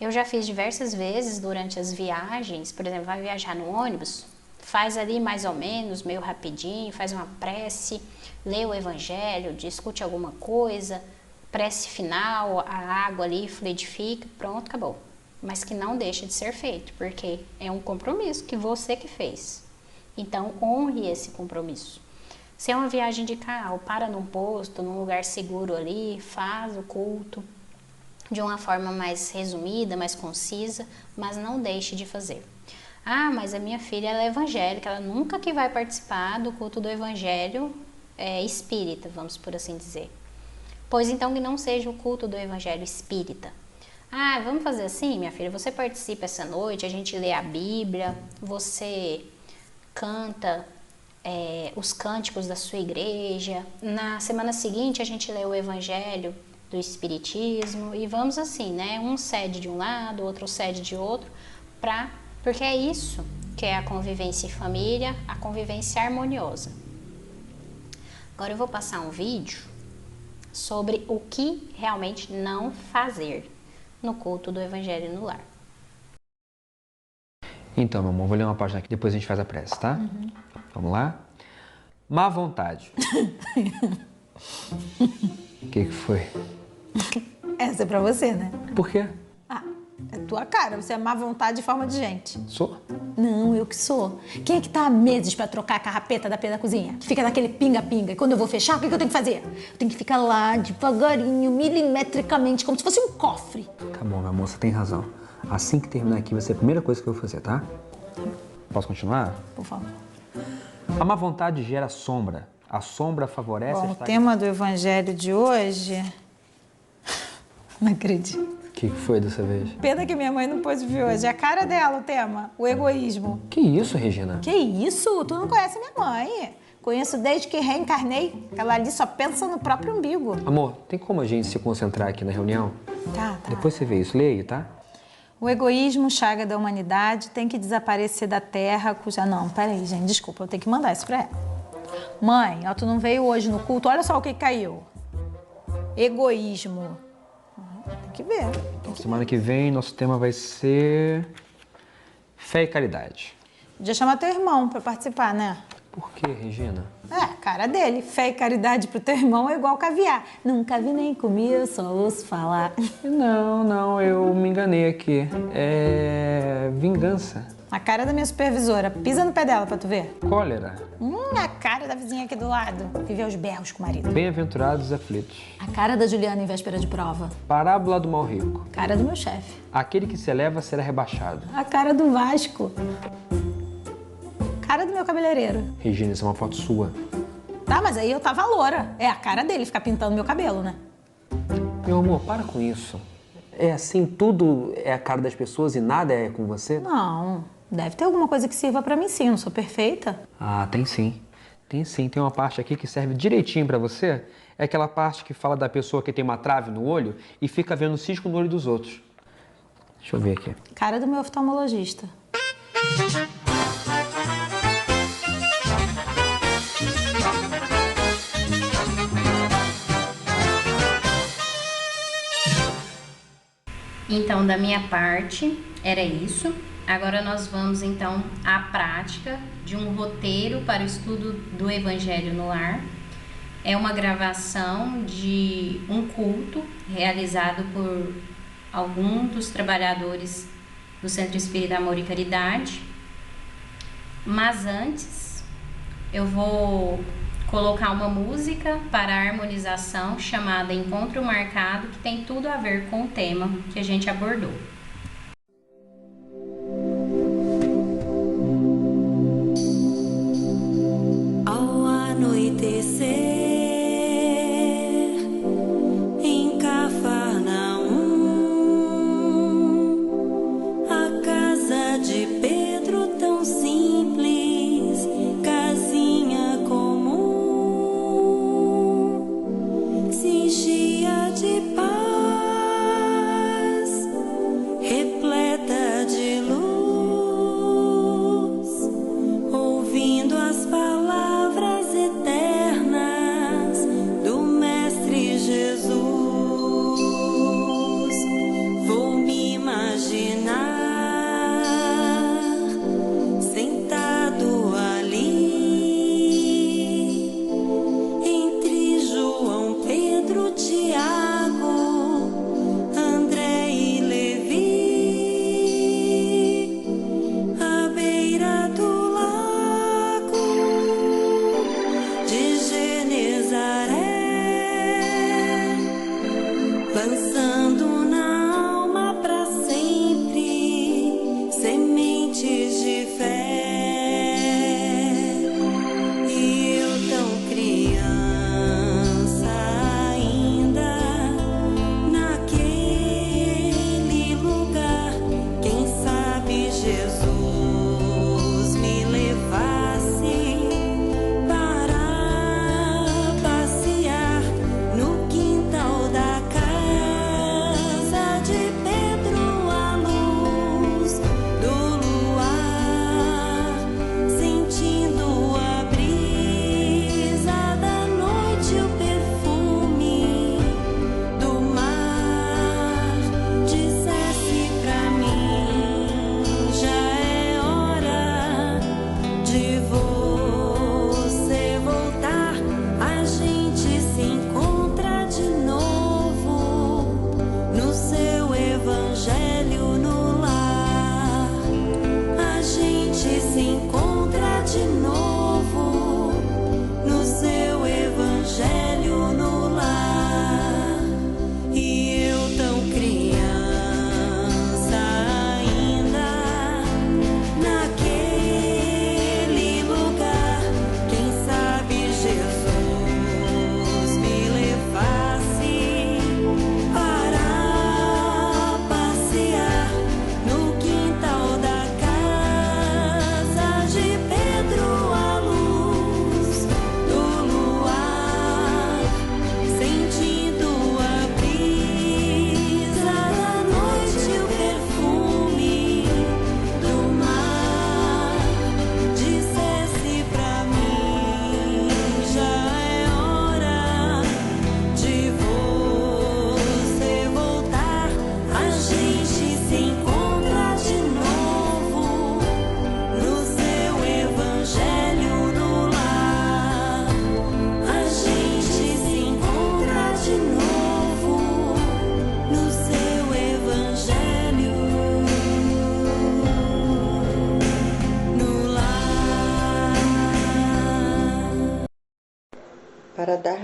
Eu já fiz diversas vezes durante as viagens, por exemplo, vai viajar no ônibus, faz ali mais ou menos, meio rapidinho, faz uma prece, lê o Evangelho, discute alguma coisa, prece final, a água ali fluidifica, pronto, acabou. Mas que não deixa de ser feito, porque é um compromisso que você que fez. Então, honre esse compromisso. Se é uma viagem de carro, para num posto, num lugar seguro ali, faz o culto. de uma forma mais resumida, mais concisa, mas não deixe de fazer. Ah, mas a minha filha ela é evangélica, ela nunca que vai participar do culto do evangelho espírita, vamos por assim dizer. Pois então que não seja o culto do evangelho espírita. Ah, vamos fazer assim, minha filha, você participa essa noite, a gente lê a Bíblia, você canta os cânticos da sua igreja, na semana seguinte a gente lê o evangelho do espiritismo e vamos assim, né? Um cede de um lado, outro cede de outro, porque é isso que é a convivência em família, a convivência harmoniosa. Agora eu vou passar um vídeo sobre o que realmente não fazer no culto do evangelho no lar. Então, meu amor, vou ler uma página aqui, depois a gente faz a prece, tá? Vamos lá? Má vontade. O que foi? Essa é pra você, né? Por quê? Ah, é tua cara. Você é má vontade de forma de gente. Sou? Não, eu que sou. Quem é que tá há meses pra trocar a carrapeta da pia da cozinha? Que fica naquele pinga-pinga. E quando eu vou fechar, o que eu tenho que fazer? Eu tenho que ficar lá, devagarinho, milimetricamente, como se fosse um cofre. Tá bom, meu amor, você tem razão. Assim que terminar aqui, vai ser a primeira coisa que eu vou fazer, tá? Posso continuar? Por favor. A má vontade gera sombra. A sombra favorece... Bom, o tema do evangelho de hoje... Não acredito. O que foi dessa vez? Pena que minha mãe não pôde vir hoje. É a cara dela o tema, o egoísmo. Que isso, Regina? Que isso? Tu não conhece minha mãe. Conheço desde que reencarnei. Ela ali só pensa no próprio umbigo. Amor, tem como a gente se concentrar aqui na reunião? Tá. Depois você vê isso. Leia aí, tá? O egoísmo, chaga da humanidade, tem que desaparecer da terra cuja... Não, peraí, gente, desculpa, eu tenho que mandar isso pra ela. Mãe, ó, tu não veio hoje no culto, olha só o que caiu. Egoísmo. Tem que ver. Então, semana que vem, nosso tema vai ser... fé e caridade. Podia chamar teu irmão pra participar, né? Por quê, Regina? Cara dele. Fé e caridade pro teu irmão é igual caviar. Nunca vi nem comi, eu só ouço falar. Não, eu me enganei aqui. É... vingança. A cara da minha supervisora. Pisa no pé dela pra tu ver. Cólera. A cara da vizinha aqui do lado. Vive aos berros com o marido. Bem-aventurados aflitos. A cara da Juliana em véspera de prova. Parábola do mal rico. Cara do meu chefe. Aquele que se eleva será rebaixado. A cara do Vasco. Cara do meu cabeleireiro. Regina, isso é uma foto sua. Tá, mas aí eu tava loura. É a cara dele ficar pintando meu cabelo, né? Meu amor, para com isso. É assim, tudo é a cara das pessoas e nada é com você? Não, deve ter alguma coisa que sirva pra mim sim, eu não sou perfeita. Ah, tem sim. Tem sim. Tem uma parte aqui que serve direitinho pra você. É aquela parte que fala da pessoa que tem uma trave no olho e fica vendo cisco no olho dos outros. Deixa eu ver aqui. Cara do meu oftalmologista. Então, da minha parte, era isso. Agora nós vamos, então, à prática de um roteiro para o estudo do Evangelho no Lar. É uma gravação de um culto realizado por algum dos trabalhadores do Centro Espírita Amor e Caridade. Mas antes, eu vou colocar uma música para a harmonização chamada Encontro Marcado, que tem tudo a ver com o tema que a gente abordou. Ao anoitecer, em Cafarnaum, a casa de Pedro tão simples, casinha comum, se enchia de paz, repleta de luz, ouvindo as palavras eternas do Mestre Jesus. Vou me imaginar sentado ali entre João, Pedro, Tiago, André e Levi, à beira do lago de Genezaré, lançando na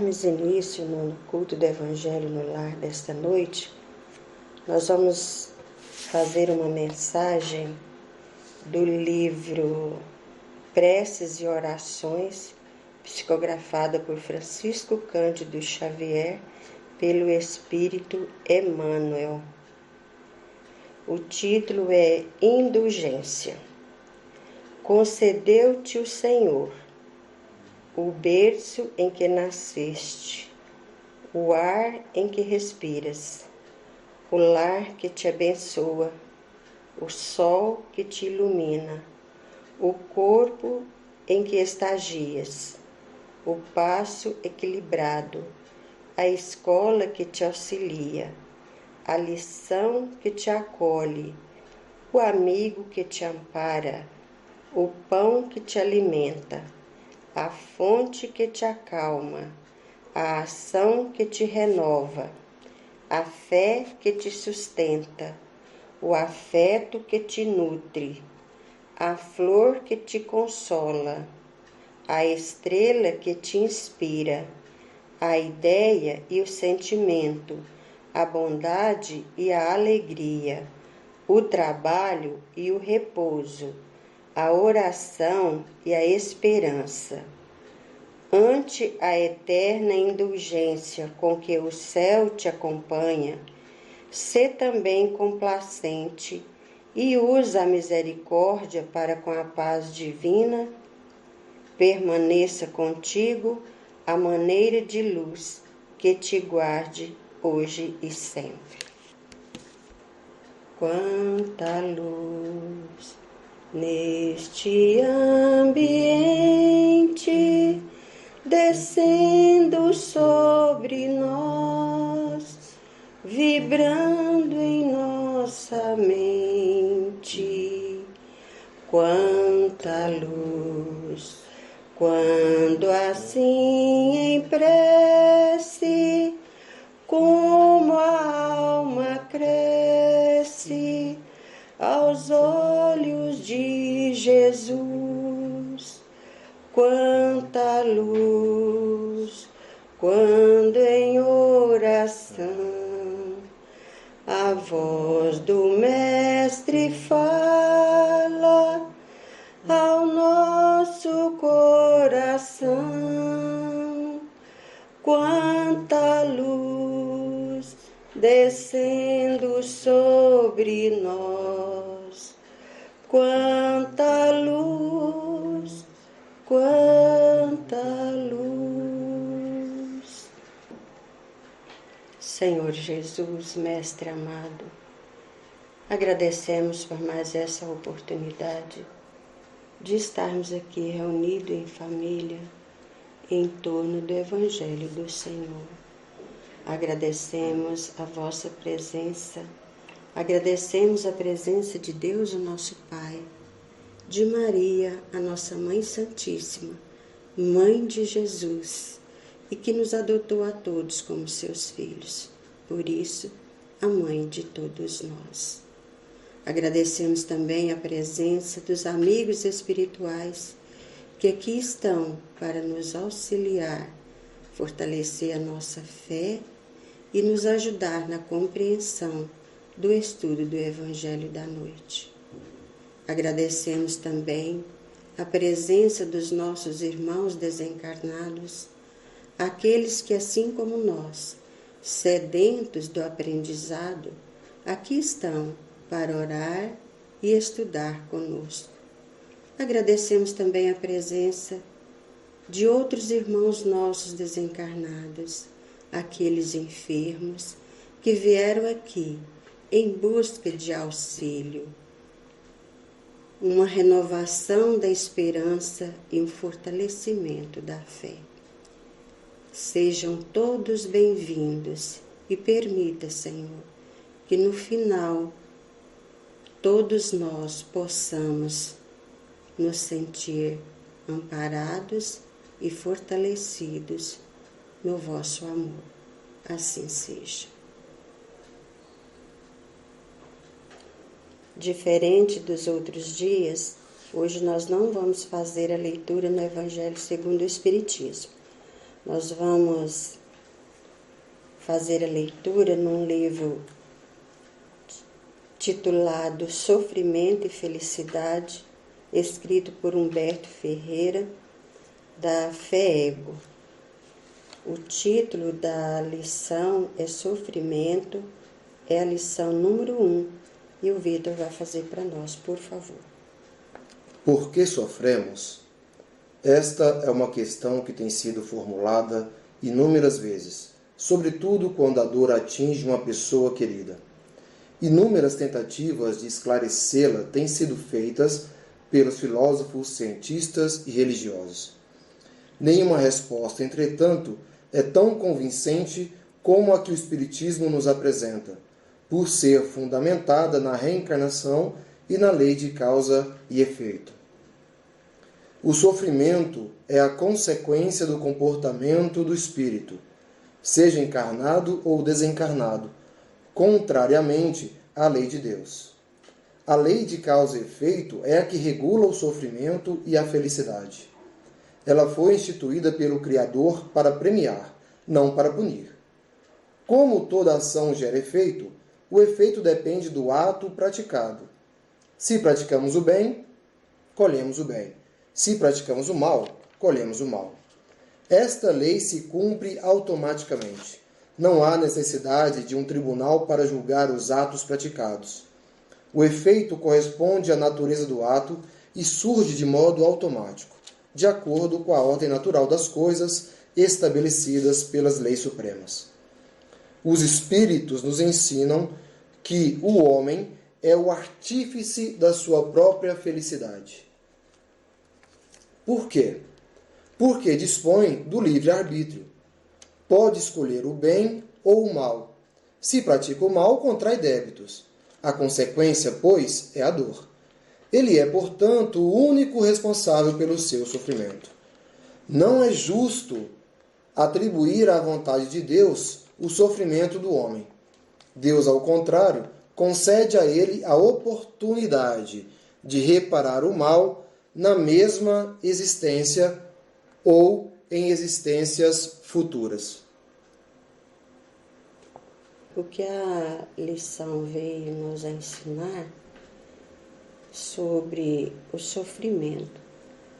darmos início no culto do Evangelho no Lar desta noite, nós vamos fazer uma mensagem do livro Preces e Orações, psicografada por Francisco Cândido Xavier, pelo Espírito Emmanuel. O título é Indulgência. Concedeu-te o Senhor o berço em que nasceste, o ar em que respiras, o lar que te abençoa, o sol que te ilumina, o corpo em que estagias, o passo equilibrado, a escola que te auxilia, a lição que te acolhe, o amigo que te ampara, o pão que te alimenta, a fonte que te acalma, a ação que te renova, a fé que te sustenta, o afeto que te nutre, a flor que te consola, a estrela que te inspira, a ideia e o sentimento, a bondade e a alegria, o trabalho e o repouso, a oração e a esperança. Ante a eterna indulgência com que o céu te acompanha, sê também complacente e usa a misericórdia para com a paz divina, permaneça contigo a maneira de luz que te guarde hoje e sempre. Quanta luz neste ambiente, descendo sobre nós, vibrando em nossa mente. Quanta luz, quando assim em prece, como a alma cresce aos olhos de Jesus. Quanta luz, quando em oração a voz do Mestre fala ao nosso coração. Quanta luz descendo sobre nós, quanta luz, quanta luz. Senhor Jesus, Mestre amado, agradecemos por mais essa oportunidade de estarmos aqui reunidos em família em torno do Evangelho do Senhor. Agradecemos a vossa presença, agradecemos a presença de Deus, o nosso Pai, de Maria, a nossa Mãe Santíssima, Mãe de Jesus, e que nos adotou a todos como seus filhos, por isso, a Mãe de todos nós. Agradecemos também a presença dos amigos espirituais que aqui estão para nos auxiliar, fortalecer a nossa fé e nos ajudar na compreensão do estudo do Evangelho da noite. Agradecemos também a presença dos nossos irmãos desencarnados, aqueles que, assim como nós, sedentos do aprendizado, aqui estão para orar e estudar conosco. Agradecemos também a presença de outros irmãos nossos desencarnados, aqueles enfermos que vieram aqui em busca de auxílio, uma renovação da esperança e um fortalecimento da fé. Sejam todos bem-vindos e permita, Senhor, que no final todos nós possamos nos sentir amparados e fortalecidos no vosso amor. Assim seja. Diferente dos outros dias, hoje nós não vamos fazer a leitura no Evangelho segundo o Espiritismo, Nós vamos fazer a leitura num livro titulado Sofrimento e Felicidade, escrito por Humberto Ferreira, da FEEGO. O título da lição é Sofrimento, é a lição número 1, e o Vitor vai fazer para nós, por favor. Por que sofremos? Esta é uma questão que tem sido formulada inúmeras vezes, sobretudo quando a dor atinge uma pessoa querida. Inúmeras tentativas de esclarecê-la têm sido feitas pelos filósofos, cientistas e religiosos. Nenhuma resposta, entretanto, é tão convincente como a que o Espiritismo nos apresenta, por ser fundamentada na reencarnação e na lei de causa e efeito. O sofrimento é a consequência do comportamento do espírito, seja encarnado ou desencarnado, contrariamente à lei de Deus. A lei de causa e efeito é a que regula o sofrimento e a felicidade. Ela foi instituída pelo Criador para premiar, não para punir. Como toda ação gera efeito, o efeito depende do ato praticado. Se praticamos o bem, colhemos o bem. Se praticamos o mal, colhemos o mal. Esta lei se cumpre automaticamente. Não há necessidade de um tribunal para julgar os atos praticados. O efeito corresponde à natureza do ato e surge de modo automático, de acordo com a ordem natural das coisas estabelecidas pelas leis supremas. Os espíritos nos ensinam que o homem é o artífice da sua própria felicidade. Por quê? Porque dispõe do livre-arbítrio. Pode escolher o bem ou o mal. Se pratica o mal, contrai débitos. A consequência, pois, é a dor. Ele é, portanto, o único responsável pelo seu sofrimento. Não é justo atribuir à vontade de Deus o sofrimento do homem. Deus, ao contrário, concede a ele a oportunidade de reparar o mal na mesma existência ou em existências futuras. O que a lição veio nos ensinar sobre o sofrimento.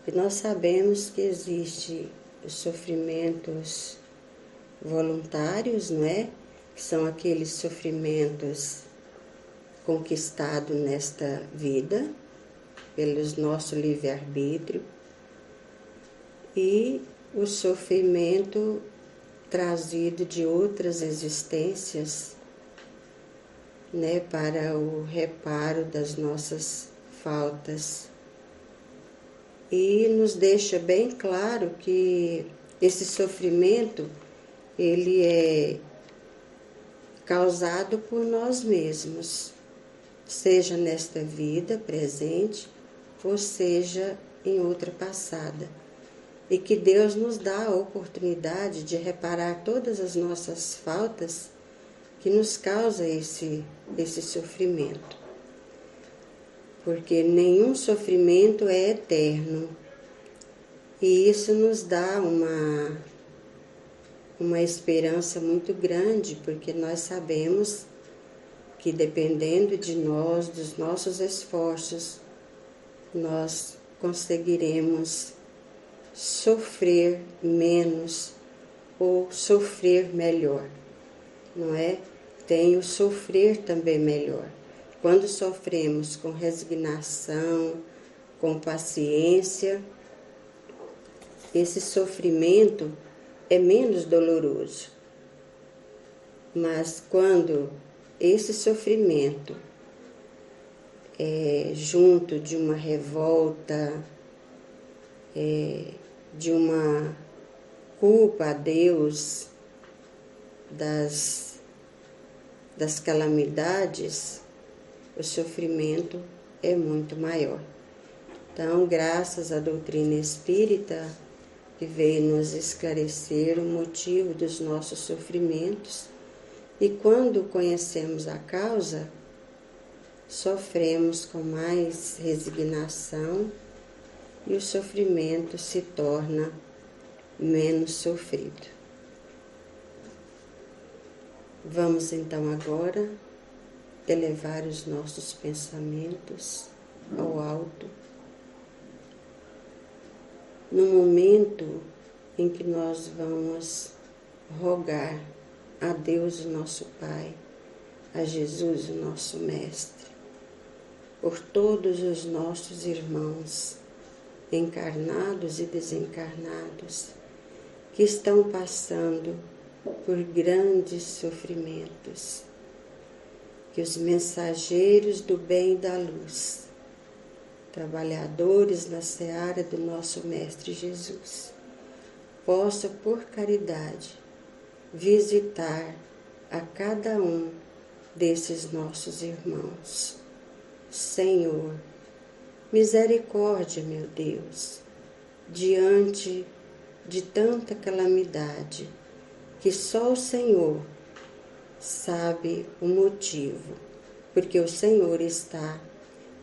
E nós sabemos que existem os sofrimentos voluntários, não é? Que são aqueles sofrimentos conquistados nesta vida, pelo nosso livre-arbítrio, e o sofrimento trazido de outras existências, né, para o reparo das nossas faltas. E nos deixa bem claro que esse sofrimento, ele é causado por nós mesmos, seja nesta vida presente, ou seja em outra passada. E que Deus nos dá a oportunidade de reparar todas as nossas faltas que nos causa esse sofrimento. Porque nenhum sofrimento é eterno. E isso nos dá uma esperança muito grande, porque nós sabemos que dependendo de nós, dos nossos esforços, nós conseguiremos sofrer menos ou sofrer melhor, não é? Tem o sofrer também melhor. Quando sofremos com resignação, com paciência, esse sofrimento é menos doloroso. Mas quando esse sofrimento é junto de uma revolta, de uma culpa a Deus das calamidades, o sofrimento é muito maior. Então, graças à doutrina espírita, que veio nos esclarecer o motivo dos nossos sofrimentos, e quando conhecemos a causa, sofremos com mais resignação e o sofrimento se torna menos sofrido. Vamos então agora elevar os nossos pensamentos ao alto, no momento em que nós vamos rogar a Deus, o nosso Pai, a Jesus, o nosso Mestre, por todos os nossos irmãos, encarnados e desencarnados, que estão passando por grandes sofrimentos, que os mensageiros do bem e da luz, trabalhadores na seara do nosso Mestre Jesus, possam, por caridade, visitar a cada um desses nossos irmãos. Senhor, misericórdia, meu Deus, diante de tanta calamidade, que só o Senhor sabe o motivo, porque o Senhor está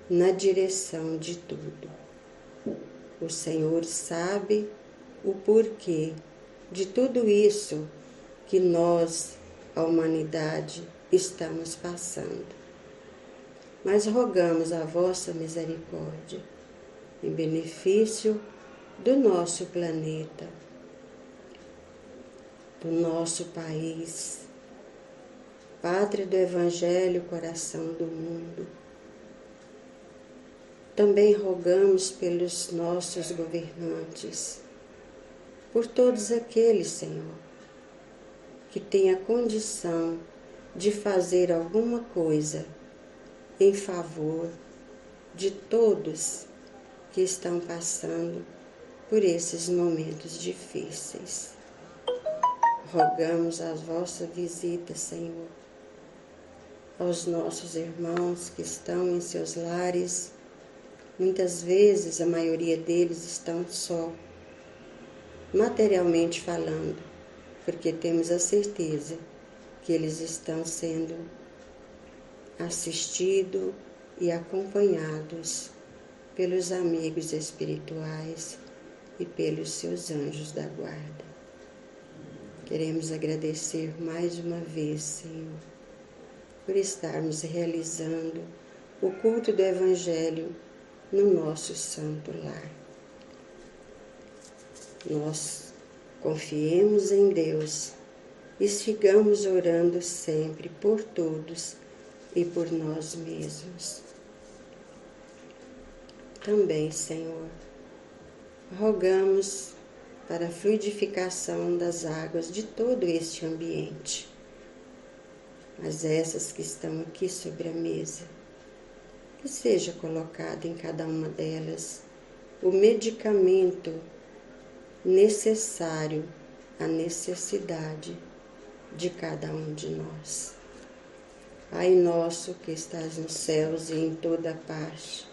na direção de tudo. O Senhor sabe o porquê de tudo isso que nós, a humanidade, estamos passando. Mas rogamos a vossa misericórdia em benefício do nosso planeta, do nosso país, pátria do Evangelho, coração do mundo. Também rogamos pelos nossos governantes, por todos aqueles, Senhor, que têm a condição de fazer alguma coisa em favor de todos que estão passando por esses momentos difíceis. Rogamos a vossa visita, Senhor, aos nossos irmãos que estão em seus lares. Muitas vezes, a maioria deles estão só, materialmente falando, porque temos a certeza que eles estão sendo assistidos e acompanhados pelos amigos espirituais e pelos seus anjos da guarda. Queremos agradecer mais uma vez, Senhor, por estarmos realizando o culto do Evangelho no nosso santo lar. Nós confiemos em Deus e sigamos orando sempre por todos e por nós mesmos. Também, Senhor, rogamos para a fluidificação das águas de todo este ambiente, mas essas que estão aqui sobre a mesa, que seja colocado em cada uma delas o medicamento necessário à necessidade de cada um de nós. Pai nosso que estás nos céus e em toda parte,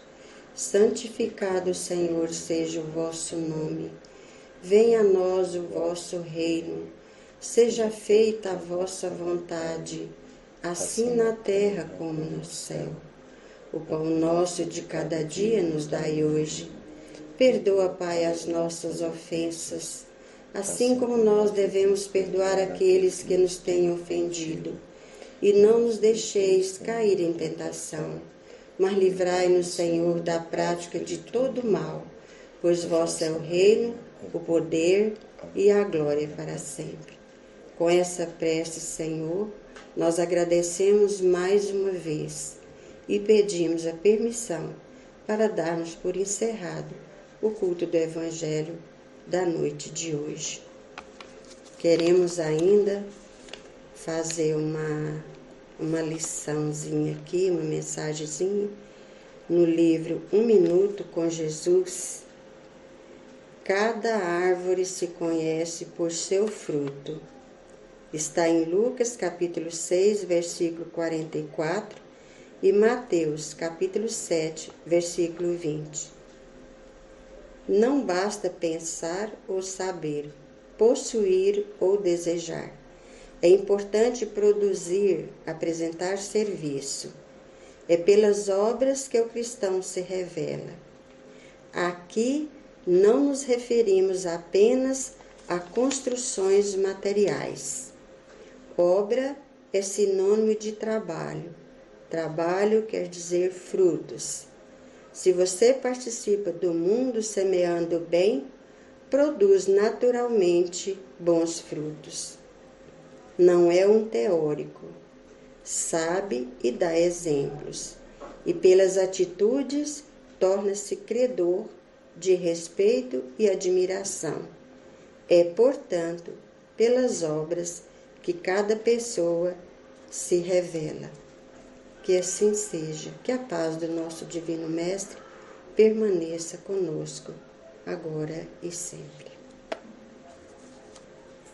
santificado, Senhor, seja o vosso nome. Venha a nós o vosso reino. Seja feita a vossa vontade, assim na terra como no céu. O pão nosso de cada dia nos dai hoje. Perdoa, Pai, as nossas ofensas, assim como nós devemos perdoar aqueles que nos têm ofendido. E não nos deixeis cair em tentação, mas livrai-nos, Senhor, da prática de todo mal, pois vosso é o reino, o poder e a glória para sempre. Com essa prece, Senhor, nós agradecemos mais uma vez e pedimos a permissão para darmos por encerrado o culto do Evangelho da noite de hoje. Queremos ainda fazer uma liçãozinha aqui, uma mensagenzinha, no livro 1 Minuto com Jesus. Cada árvore se conhece por seu fruto. Está em Lucas, capítulo 6, versículo 44, e Mateus, capítulo 7, versículo 20. Não basta pensar ou saber, possuir ou desejar. É importante produzir, apresentar serviço. É pelas obras que o cristão se revela. Aqui não nos referimos apenas a construções materiais. Obra é sinônimo de trabalho. Trabalho quer dizer frutos. Se você participa do mundo semeando bem, produz naturalmente bons frutos. Não é um teórico. Sabe e dá exemplos. E pelas atitudes torna-se credor de respeito e admiração. É, portanto, pelas obras que cada pessoa se revela. Que assim seja, que a paz do nosso Divino Mestre permaneça conosco, agora e sempre.